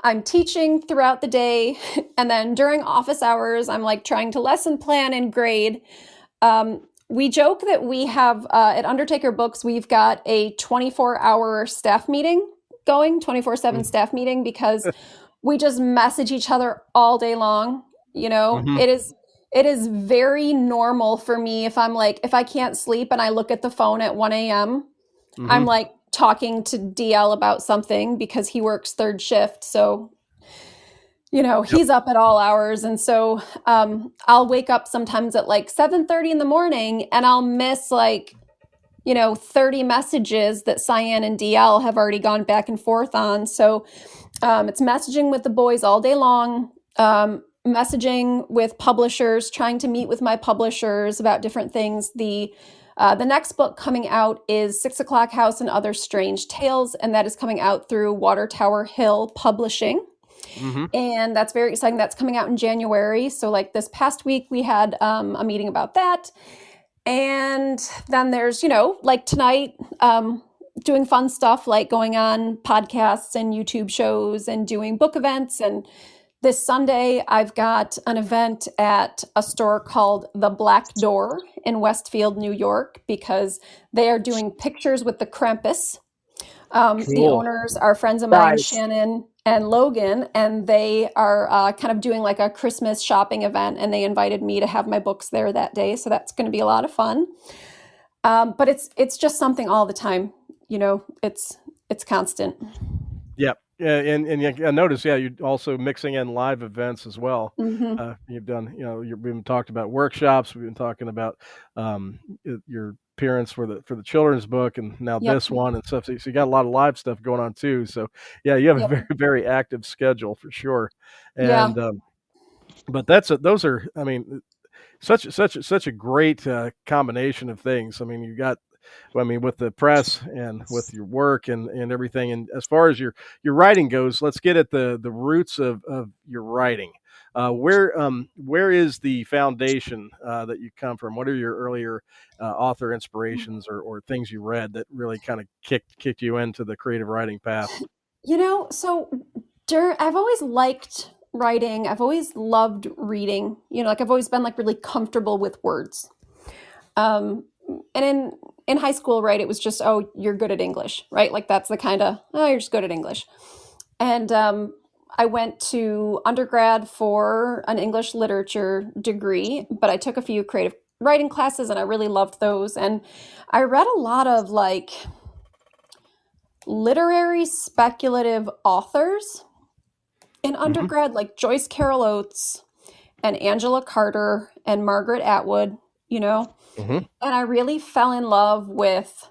I'm teaching throughout the day, and then during office hours, I'm like trying to lesson plan and grade. We joke that we have at Undertaker Books, we've got a 24-hour staff meeting going, 24/7 staff meeting, because we just message each other all day long. Mm-hmm. It is very normal for me if I can't sleep and I look at the phone at 1 a.m. I'm Mm-hmm. like talking to DL about something because he works third shift. So Yep. he's up at all hours. And so I'll wake up sometimes at like 7:30 in the morning, and I'll miss 30 messages that Cyan and DL have already gone back and forth on. So it's messaging with the boys all day long, messaging with publishers, trying to meet with my publishers about different things. The next book coming out is 6 O'Clock House and Other Strange Tales, and that is coming out through Water Tower Hill Publishing. Mm-hmm. And that's very exciting. That's coming out in January. So like this past week, we had a meeting about that. And then there's, like tonight, doing fun stuff like going on podcasts and YouTube shows and doing book events. And this Sunday, I've got an event at a store called The Black Door in Westfield, New York, because they are doing pictures with the Krampus. The Cool. owners are friends of mine, nice. Shannon and Logan, and they are kind of doing like a Christmas shopping event, and they invited me to have my books there that day. So that's going to be a lot of fun. But it's just something all the time. It's constant. Yep. Yeah, and I noticed, yeah, you're also mixing in live events as well. Hmm. You've done, we've been talked about workshops. We've been talking about your appearance for the children's book, and now Yep. this one and stuff. So you got a lot of live stuff going on too. So yeah, you have a Yep. very, very active schedule for sure. Yeah. And but those are, I mean, such a great combination of things. I mean, you got, I mean, with the press and with your work and everything. And as far as your writing goes, let's get at the roots of your writing. Where is the foundation that you come from? What are your earlier author inspirations or things you read that really kind of kicked you into the creative writing path? So I've always liked writing. I've always loved reading. Like I've always been like really comfortable with words. And in high school, right, it was just, oh, you're good at English, right? Like that's the kind of, oh, you're just good at English. And I went to undergrad for an English literature degree, but I took a few creative writing classes and I really loved those. And I read a lot of like literary speculative authors in undergrad, like Joyce Carol Oates and Angela Carter and Margaret Atwood, Mm-hmm. and I really fell in love with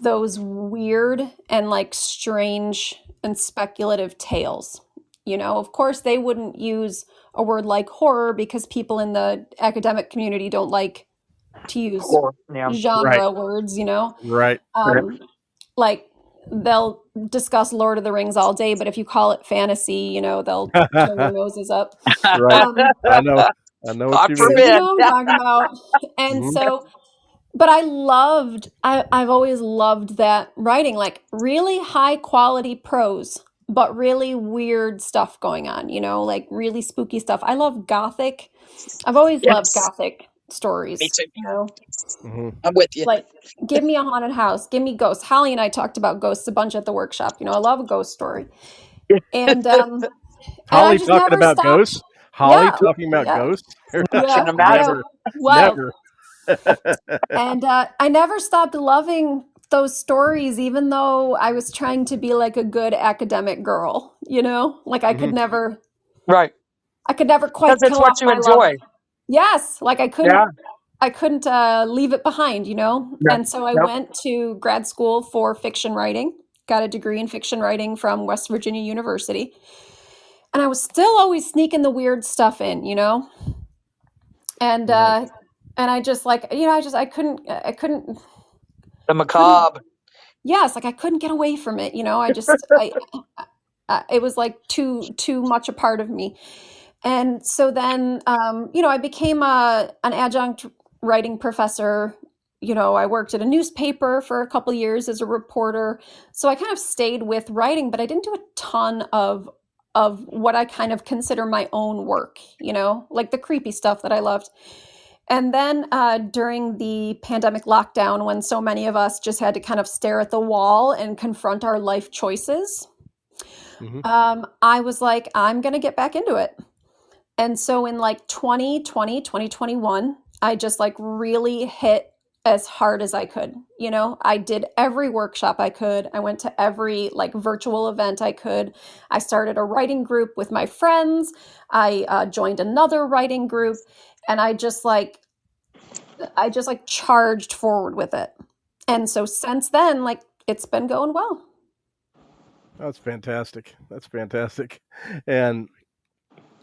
those weird and like strange and speculative tales. Of course, they wouldn't use a word like horror because people in the academic community don't like to use genre words, Right. Like they'll discuss Lord of the Rings all day, but if you call it fantasy, they'll turn their noses up. Right. I know what you So mean. you know what I'm talking about. And so, but I've always loved that writing, like really high quality prose, but really weird stuff going on, like really spooky stuff. I love Gothic. I've always loved Gothic stories. Me too. Mm-hmm. I'm with you. Like, give me a haunted house, give me ghosts. Holly and I talked about ghosts a bunch at the workshop. I love a ghost story. And Holly just talking about ghosts. Holly talking about ghosts. Can imagine. Never. And I never stopped loving those stories, even though I was trying to be like a good academic girl. Like I could never. Right. I could never quite. Because it's what you enjoy. Yes, like I couldn't. Yeah. I couldn't leave it behind, And so I went to grad school for fiction writing, got a degree in fiction writing from West Virginia University. And I was still always sneaking the weird stuff in, And I just like, I couldn't. The macabre. Yes, like I couldn't get away from it, I just, it was like too much a part of me. And so then, I became an adjunct writing professor. I worked at a newspaper for a couple years as a reporter. So I kind of stayed with writing, but I didn't do a ton of what I kind of consider my own work, like the creepy stuff that I loved. And then during the pandemic lockdown, when so many of us just had to kind of stare at the wall and confront our life choices, I was like, I'm going to get back into it. And so in like 2020, 2021, I just like really hit as hard as I could. I did every workshop I could. I went to every like virtual event I could. I started a writing group with my friends. I joined another writing group, and I just charged forward with it. And so since then, like it's been going well. That's fantastic. And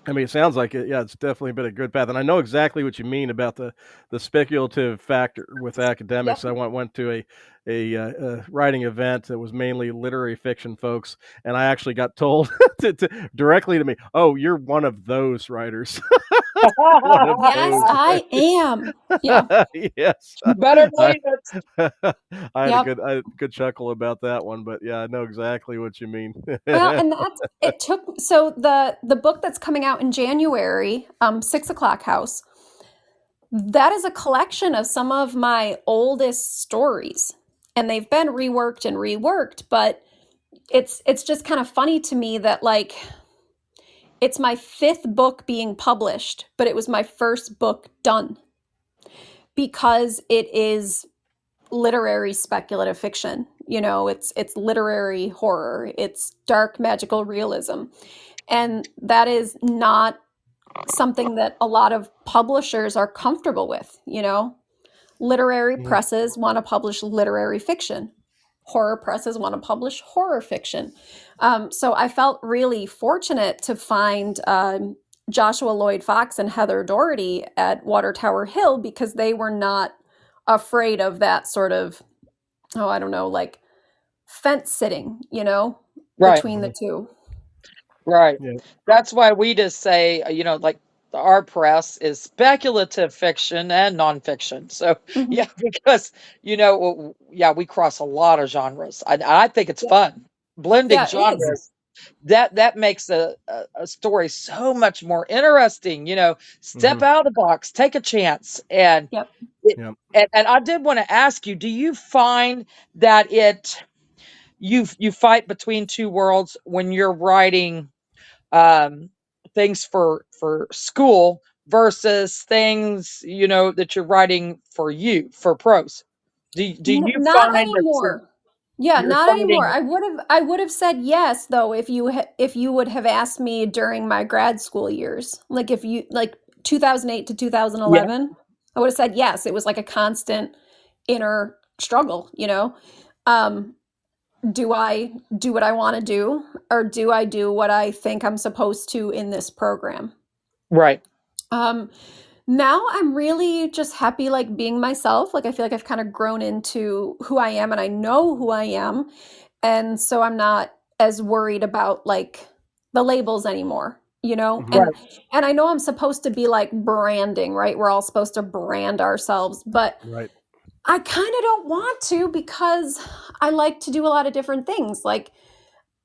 I mean, it sounds like it. Yeah, it's definitely been a good path, and I know exactly what you mean about the speculative factor with academics. Yep. I went to a writing event that was mainly literary fiction folks, and I actually got told directly to me, "Oh, you're one of those writers." Yes, I am. Yeah. Yes. You better believe it. I had a good chuckle about that one, but yeah, I know exactly what you mean. Well, and so the book that's coming out in January, 6 o'clock House, that is a collection of some of my oldest stories, and they've been reworked, but it's just kind of funny to me that like it's my 5th book being published, but it was my first book done because it is literary speculative fiction. It's literary horror. It's dark magical realism. And that is not something that a lot of publishers are comfortable with, Literary Mhm. presses want to publish literary fiction. Horror presses want to publish horror fiction. So I felt really fortunate to find Joshua Lloyd Fox and Heather Doherty at Water Tower Hill, because they were not afraid of that sort of, oh, I don't know, like fence sitting, Right. between the two. Right. Yeah. That's why we just say, like our press is speculative fiction and nonfiction. So, Mhm. yeah, because, yeah, we cross a lot of genres. I think it's Yeah. fun blending Yeah, it is. genres. That makes a story so much more interesting. Step Mhm. out of the box, take a chance. And Yep. it, Yeah. and I did want to ask you, do you find that you fight between two worlds when you're writing um, things for school versus things that you're writing for you for prose? Do you Not find that anymore. Yeah, you're not anymore. finding I would have said yes though if you would have asked me during my grad school years. Like if you like 2008 to yeah 2011, I would have said yes. It was like a constant inner struggle, Um do I do what I want to do, or do I do what I think I'm supposed to in this program? right Um Now I'm really just happy, like being myself. Like I feel like I've kind of grown into who I am, and I know who I am. And so I'm not as worried about like the labels anymore, Mhm. right and I know I'm supposed to be like branding, right? We're all supposed to brand ourselves, but Right. I kind of don't want to, because I like to do a lot of different things. Like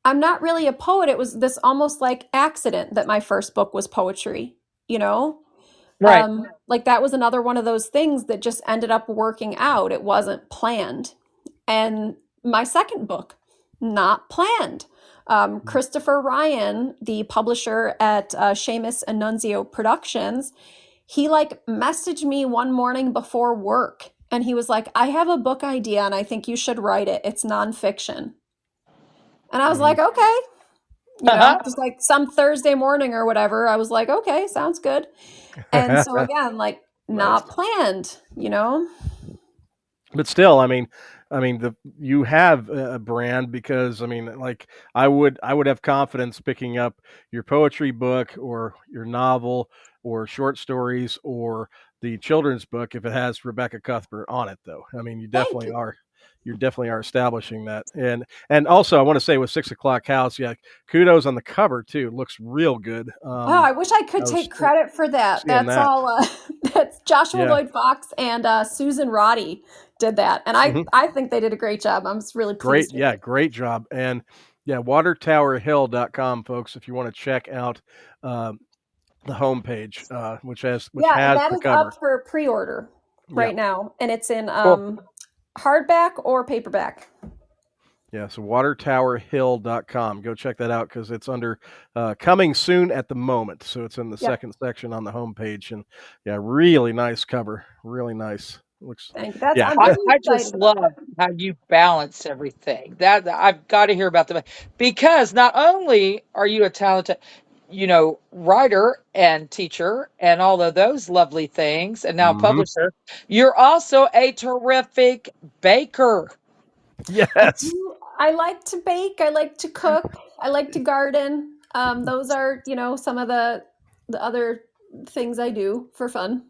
I'm not really a poet. It was this almost like accident that my first book was poetry, you know? right Like that was another one of those things that just ended up working out. It wasn't planned. And my second book, not planned. Christopher Ryan, the publisher at Seamus Annunzio Productions, he like messaged me one morning before work, and he was like, I have a book idea and I think you should write it. It's nonfiction. And I was Mhm. like, okay, just like some Thursday morning or whatever. I was like, okay, sounds good. And so again, like Nice. not planned. But still, I mean, the you have a brand because like I would have confidence picking up your poetry book or your novel or short stories or the children's book if it has Rebecca Cuthbert on it, though. I mean, you Thank definitely you. are. You definitely are establishing that, and also I want to say with 6 o'clock house, yeah, kudos on the cover too. It looks real good. Oh, I wish I I could was take credit for that. seeing That's that. all. That's Joshua Yeah. Lloyd Fox and Susan Roddy did that, and I Mhm. I think they did a great job. I'm just really Great, pleased with yeah, it. great job. And yeah, watertowerhill.com, folks, if you want to check out um, the homepage, which Yeah, and has that the is up cover. for pre-order Yeah, right now, and it's in cool hardback or paperback. yeah. So watertowerhill.com. Go check that out because it's under coming soon at the moment. So it's in the Yep. second section on the homepage, and yeah, really nice cover. Really nice. Looks, Thank you. That's yeah. I'm I, really I excited just about love that. how you balance everything. That I've got to hear about the because not only are you a talented, writer and teacher and all of those lovely things, and now Hmm. publisher, you're also a terrific baker. Yes. I like to bake, I like to cook, I like to garden. Those are, some of the other things I do for fun.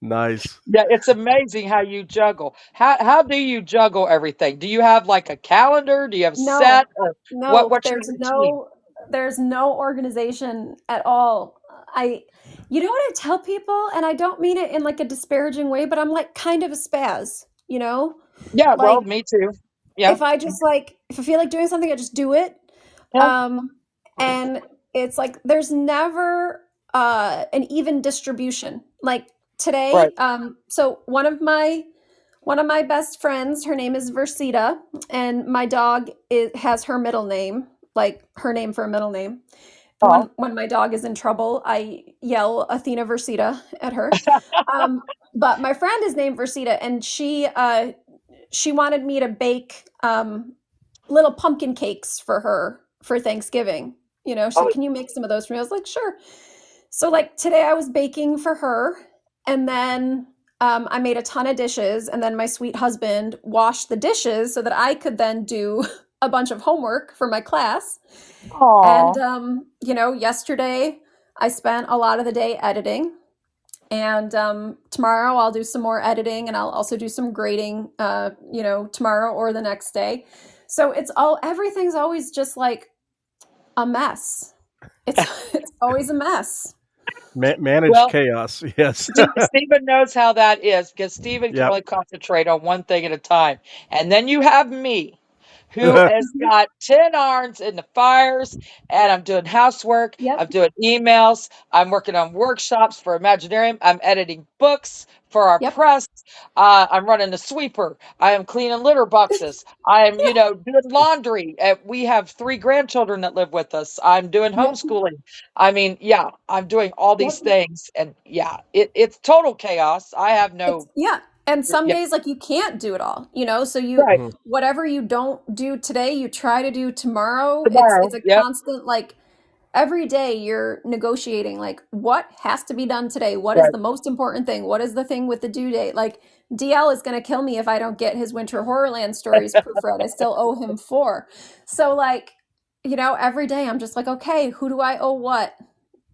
Nice. Yeah, it's amazing how you juggle. How do you juggle everything? Do you have like a calendar? Do you have No, set or no, what's your routine? there's no organization at all. You know what I tell people, and I don't mean it in like a disparaging way, but I'm like kind of a spaz, Yeah, well, like me too. Yeah. if I feel like doing something, I just do it. Yeah. Um, and it's like there's never an even distribution. Like Right. today, so one of my best friends, her name is Versita, and my dog has her middle name, like her name for a middle name. And Oh. when my dog is in trouble, I yell Athena Versita at her. Um, but my friend is named Versita, and she wanted me to bake little pumpkin cakes for her for Thanksgiving. She's Oh, like, "Can you make some of those for me?" I was like, "Sure." So like today I was baking for her, and then I made a ton of dishes, and then my sweet husband washed the dishes so that I could then do a bunch of homework for my class. Aw. And yesterday I spent a lot of the day editing. And tomorrow I'll do some more editing, and I'll also do some grading, tomorrow or the next day. So everything's always just like a mess. It's always a mess. Manage Well, chaos. Yes. Stephen knows how that is because Stephen can Yep. only concentrate on one thing at a time. And then you have me, who has got 10 irons in the fires, and I'm doing housework, Yep. I'm doing emails, I'm working on workshops for Imaginarium, I'm editing books for our Yep. press, I'm running the sweeper, I am cleaning litter boxes, I am, doing laundry. We have 3 grandchildren that live with us. I'm doing Yep. homeschooling. I mean, yeah, I'm doing all these Yep. things, and yeah, it's total chaos. I have no, And some yeah, days like you can't do it all, so right, Mhm. whatever you don't do today, you try to do tomorrow. It's tomorrow, a yep, constant, like, every day you're negotiating, like, what has to be done today? What is right, the most important thing? What is the thing with the due date? Like, DL is going to kill me if I don't get his Winter Horrorland stories proofread. I still owe him 4. So, like, every day I'm just like, okay, who do I owe what?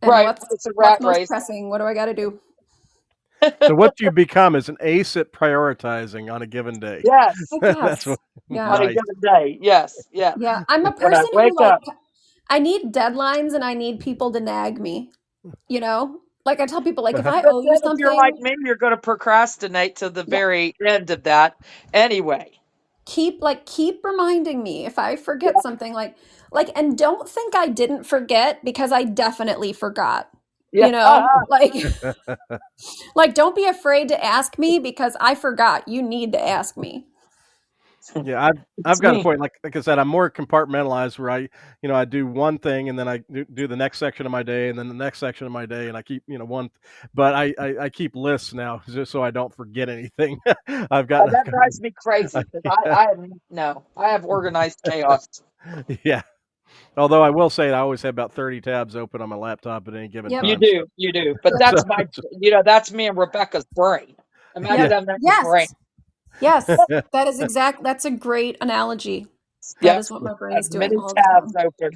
And right. what's It's a what's rat most race. pressing? What do I got to do? So what you become is an ace at prioritizing on a given day. Yes, I That's guess. what, Yeah. on a nice. given day. Yes, yeah. Yeah. I'm a When I person who, wake like, up, I need deadlines and I need people to nag me, Like, I tell people, like, if I but owe you then if you're like something, me, you're going to procrastinate to the yeah, very end of that anyway. keep reminding me if I forget something, and don't think I didn't forget, because I definitely forgot. Yeah, Like, don't be afraid to ask me, because I forgot. You need to ask me. Yeah, I've it's got a me. point. Like I said, I'm more compartmentalized where I do one thing and then I do the next section of my day and then the next section of my day and I keep one, but I keep lists now just so I don't forget anything. I've got, I've That got drives me crazy because I have organized chaos. yeah. Although I will say I always have about 30 tabs open on my laptop at any given Yep. time. So, You do. But Yep. that's that's me and Rebecca's brain. Imagine Yep. yeah. having that in your brain. Yes. Yes. That's a great analogy. That Yep. is what my As brain's doing many all the tabs time. open.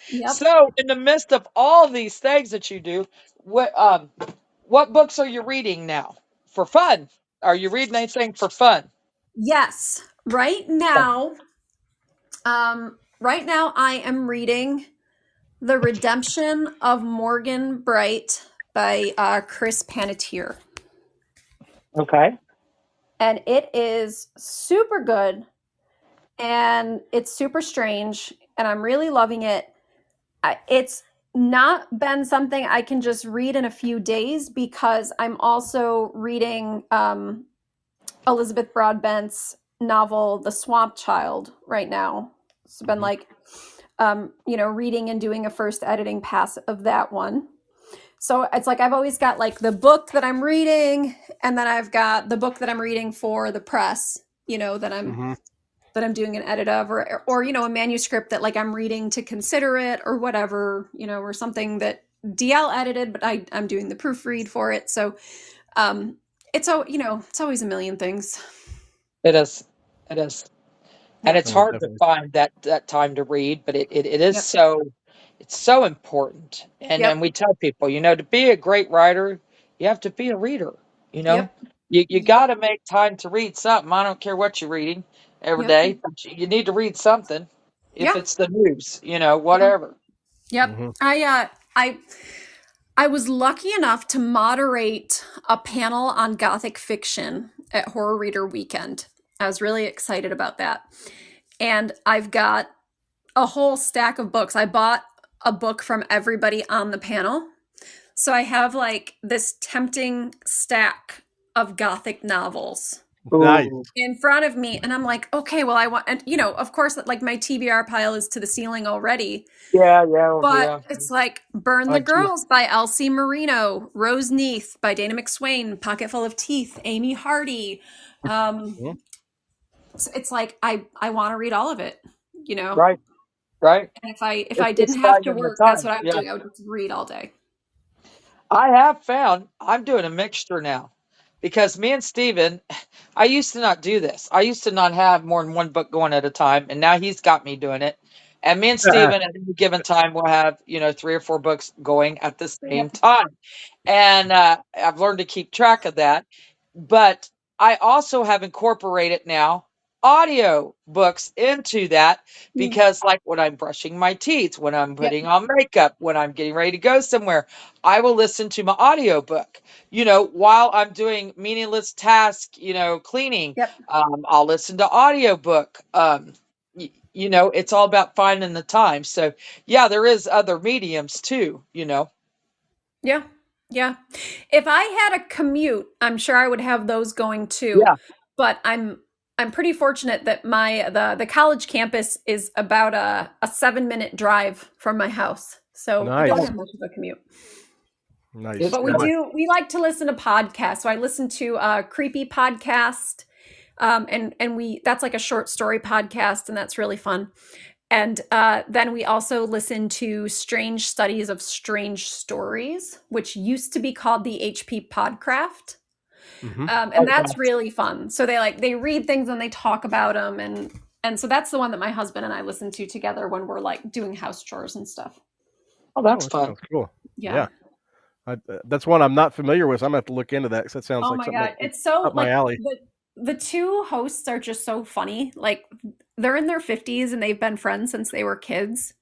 Yep. So, in the midst of all these things that you do, what books are you reading now for fun? Are you reading anything for fun? Yes. Right now I am reading The Redemption of Morgan Bright by Chris Panettiere. Okay. And it is super good, and it's super strange, and I'm really loving it. It's not been something I can just read in a few days, because I'm also reading Elizabeth Broadbent's novel The Swamp Child right now. It's been like reading and doing a first editing pass of that one. So it's like I've always got like the book that I'm reading, and then I've got the book that I'm reading for the press, that I'm doing an edit of, or a manuscript that, like, I'm reading to consider it or whatever, or something that DL edited, but I'm doing the proofread for it. So it's always a million things. It is. It is. And Yep. it's Oh, hard to definitely. find that time to read, but it is Yep. it's so important. And Yep. we tell people, to be a great writer, you have to be a reader, you know. Yep. You Yep. got to make time to read something. I don't care what you're reading every Yep. day, but you need to read something. If Yeah. it's the news, Yeah. whatever. Yep. Hmm. I was lucky enough to moderate a panel on Gothic fiction at Horror Reader Weekend. I was really excited about that. And I've got a whole stack of books. I bought a book from everybody on the panel. So I have like this tempting stack of Gothic novels Nice. Ooh, in front of me, and I'm like, okay, well, I want, and of course, like, my TBR pile is to the ceiling already, but yeah. it's like Burn the Mine too. Girls by Elsie Marino, Rose Neath by Dana McSwain, Pocketful of Teeth, Amy Hardy. Mhm. It's like I want to read all of it, Right, right. and if I It's didn't just have to finding the work, that's time. what I would Yeah. do. I would just read all day. I have found I'm doing a mixture now because me and Steven, I used to not do this. I used to not have more than one book going at a time, and now he's got me doing it. And me and Steven at any given time will have, 3 or 4 books going at the same Yep. time. And I've learned to keep track of that. But I also have incorporated now audio books into that, Mm. because like when I'm brushing my teeth, when I'm Yep. putting on makeup, when I'm getting ready to go somewhere, I will listen to my audio book. While I'm doing meaningless tasks, cleaning, Yep. I'll listen to audiobook. It's all about finding the time. So yeah, there is other mediums too. Yeah. Yeah. If I had a commute, I'm sure I would have those going too. Yeah. But I'm pretty fortunate that the college campus is about a 7-minute drive from my house. So I don't Nice. have much of a commute. Nice. It's But Yeah, we like to listen to podcasts. So I listen to a creepy podcast. And that's like a short story podcast, and that's really fun. And then we also listen to Strange Studies of Strange Stories, which used to be called the HP Podcraft. hmm And that's really fun. So they read things and they talk about them, and so that's the one that my husband and I listen to together when we're like doing house chores and stuff. Oh, Oh, that's that fun. sounds cool. Yeah. Yeah. That's one I'm not familiar with. So I'm gonna have to look into that because that sounds Oh like my something God. that's It's so up my like alley. the two hosts are just so funny. Like they're in their 50s and they've been friends since they were kids.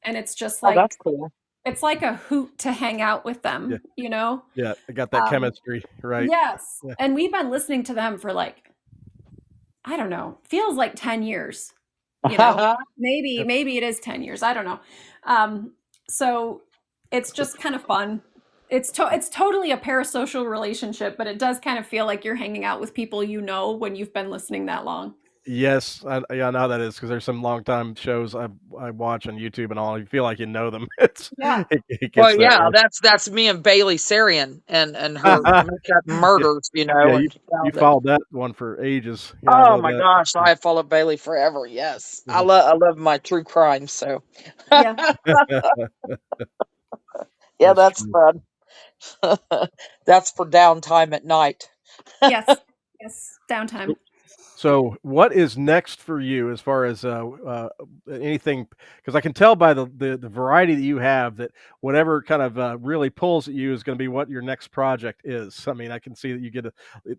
And it's just Oh, that's like cool. it's like a hoot to hang out with Yeah. them, you know? Yeah. I got that Um, chemistry right. yes. Yeah. And we've been listening to them for like, I don't know, feels like 10 years, you know? Yep. Maybe it is 10 years. I don't know. So it's just kind of fun. It's totally a parasocial relationship, but it does kind of feel like you're hanging out with people you know when you've been listening that long. Yes, yeah, I know how that is because there's some long time shows I watch on YouTube and all. You feel like you know them. Yeah. It Well, gets that yeah, way. that's me and Bailey Sarian and her makeup Yeah, murders, yeah. and You found it. followed that one for ages. Yeah, I Oh know my that. gosh, I have followed Bailey forever. Yes, Mhm. I love my true crime. So Yeah. yeah, That's that's true. fun. That's for downtime at night. Yes. Yes. Downtime. So, what is next for you as far as anything? Because I can tell by the variety that you have that whatever kind of really pulls at you is going to be what your next project is. I mean, I can see that you get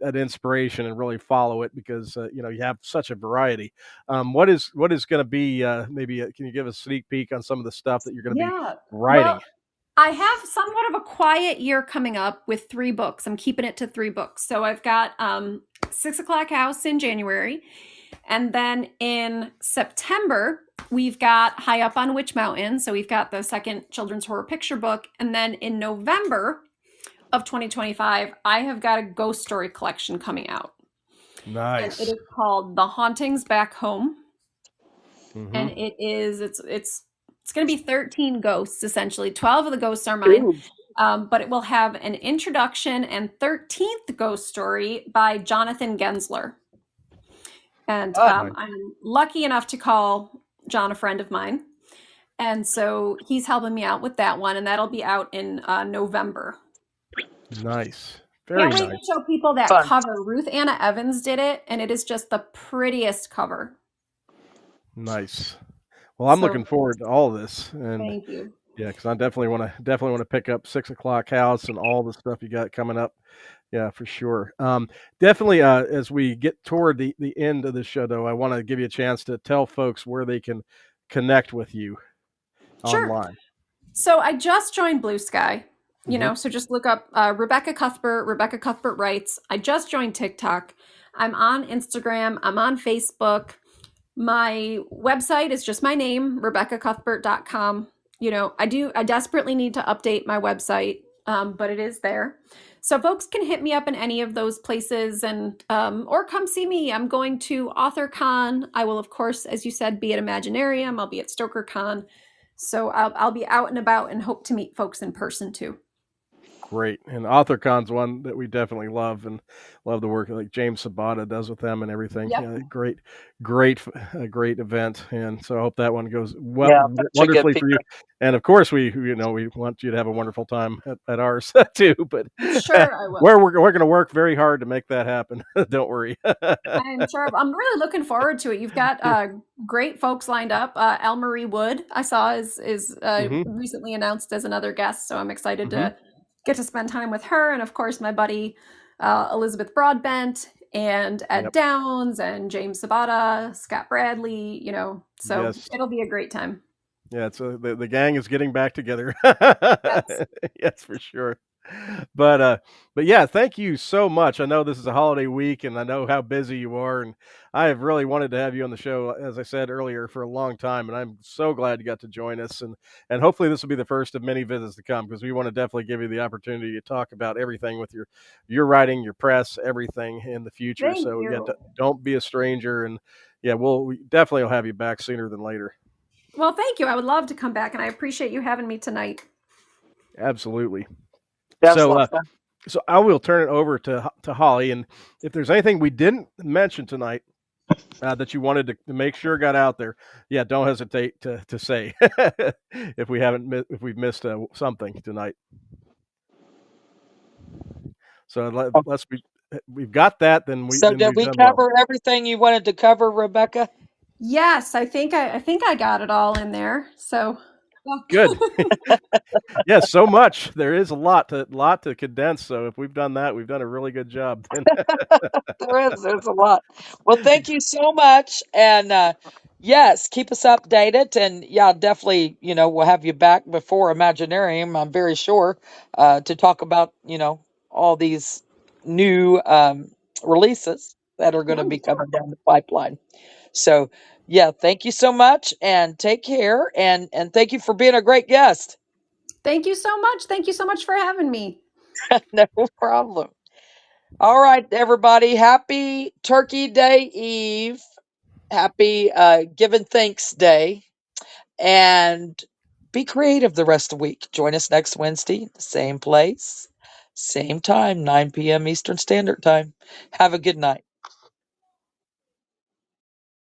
an inspiration and really follow it because you have such a variety. What is going to be maybe? Can you give a sneak peek on some of the stuff that you're going to be Yeah. writing? Well, I have somewhat of a quiet year coming up with 3 books. I'm keeping it to 3 books. So I've got 6 O'Clock House in January. And then in September, we've got High Up on Witch Mountain. So we've got the second children's horror picture book. And then in November of 2025, I have got a ghost story collection coming out. And it Nice. is called The Hauntings Back Home. hmm And it's going to be 13 ghosts essentially. 12 of the ghosts are mine, Ooh. but it will have an introduction and 13th ghost story by Jonathan Gensler. And Oh, Nice. I'm lucky enough to call John a friend of mine, and so he's helping me out with that one, and that'll be out in November. Nice. Very Can't wait nice. to show people that fun. cover. Ruth Anna Evans did it, and it is just the prettiest cover. Nice. Well, I'm So looking forward to all of this, and thank you. yeah, because I definitely want to pick up 6 o'clock house and all the stuff you got coming up. Yeah, for sure. Definitely. As we get toward the end of the show, though, I want to give you a chance to tell folks where they can connect with you Sure. online. So I just joined Blue Sky, hmm so just look up Rebecca Cuthbert, Rebecca Cuthbert Writes. I just joined TikTok. I'm on Instagram. I'm on Facebook. My website is just my name, RebeccaCuthbert.com. I desperately need to update my website, but it is there. So folks can hit me up in any of those places and or come see me. I'm going to AuthorCon. I will, of course, as you said, be at Imaginarium. I'll be at StokerCon. So I'll be out and about and hope to meet folks in person too. great. And AuthorCon's one that we definitely love, and love the work like James Sabata does with them and everything. Yep. Yeah, great event. And so I hope that one goes Yeah, such a good wonderfully for you. feedback. And of course, we want you to have a wonderful time at ours too. But Sure, I will. we're going to work very hard to make that happen. Don't worry. I'm sure. I'm really looking forward to it. You've got great folks lined up. Elle Marie Wood, I saw, is Mhm. recently announced as another guest, so I'm excited Mhm. to get to spend time with her. And of course, my buddy Elizabeth Broadbent and Ed Yep. Downs and James Sabata, Scott Bradley. So Yes. it'll be a great time. Yeah, it's the gang is getting back together. Yes. Yes, for sure. But yeah, thank you so much. I know this is a holiday week, and I know how busy you are, and I have really wanted to have you on the show, as I said earlier, for a long time, and I'm so glad you got to join us, and hopefully this will be the first of many visits to come, because we want to definitely give you the opportunity to talk about everything with your writing, your press, everything in the future. Thank So yeah, you. don't be a stranger, and yeah, we definitely will have you back sooner than later. Well, thank you. I would love to come back, and I appreciate you having me tonight. Absolutely. That was a So, lot of fun. so I will turn it over to Holly, and if there's anything we didn't mention tonight that you wanted to make sure got out there, yeah, don't hesitate to say if if we've missed something tonight. So we've got that, So did we've we done well. cover everything you wanted to cover, Rebecca? Yes, I think I got it all in there. So Good. Yes, so much. There is a lot to condense. So if we've done that, we've done a really good job. There's a lot. Well, thank you so much. And yes, keep us updated. And yeah, definitely, we'll have you back before Imaginarium, I'm very sure, to talk about, all these new releases that are going to be sure. coming down the pipeline. So yeah, thank you so much and take care. And thank you for being a great guest. Thank you so much. Thank you so much for having me. No problem. All right, everybody. Happy Turkey Day Eve. Happy Giving Thanks Day. And be creative the rest of the week. Join us next Wednesday, same place, same time, 9 p.m. Eastern Standard Time. Have a good night.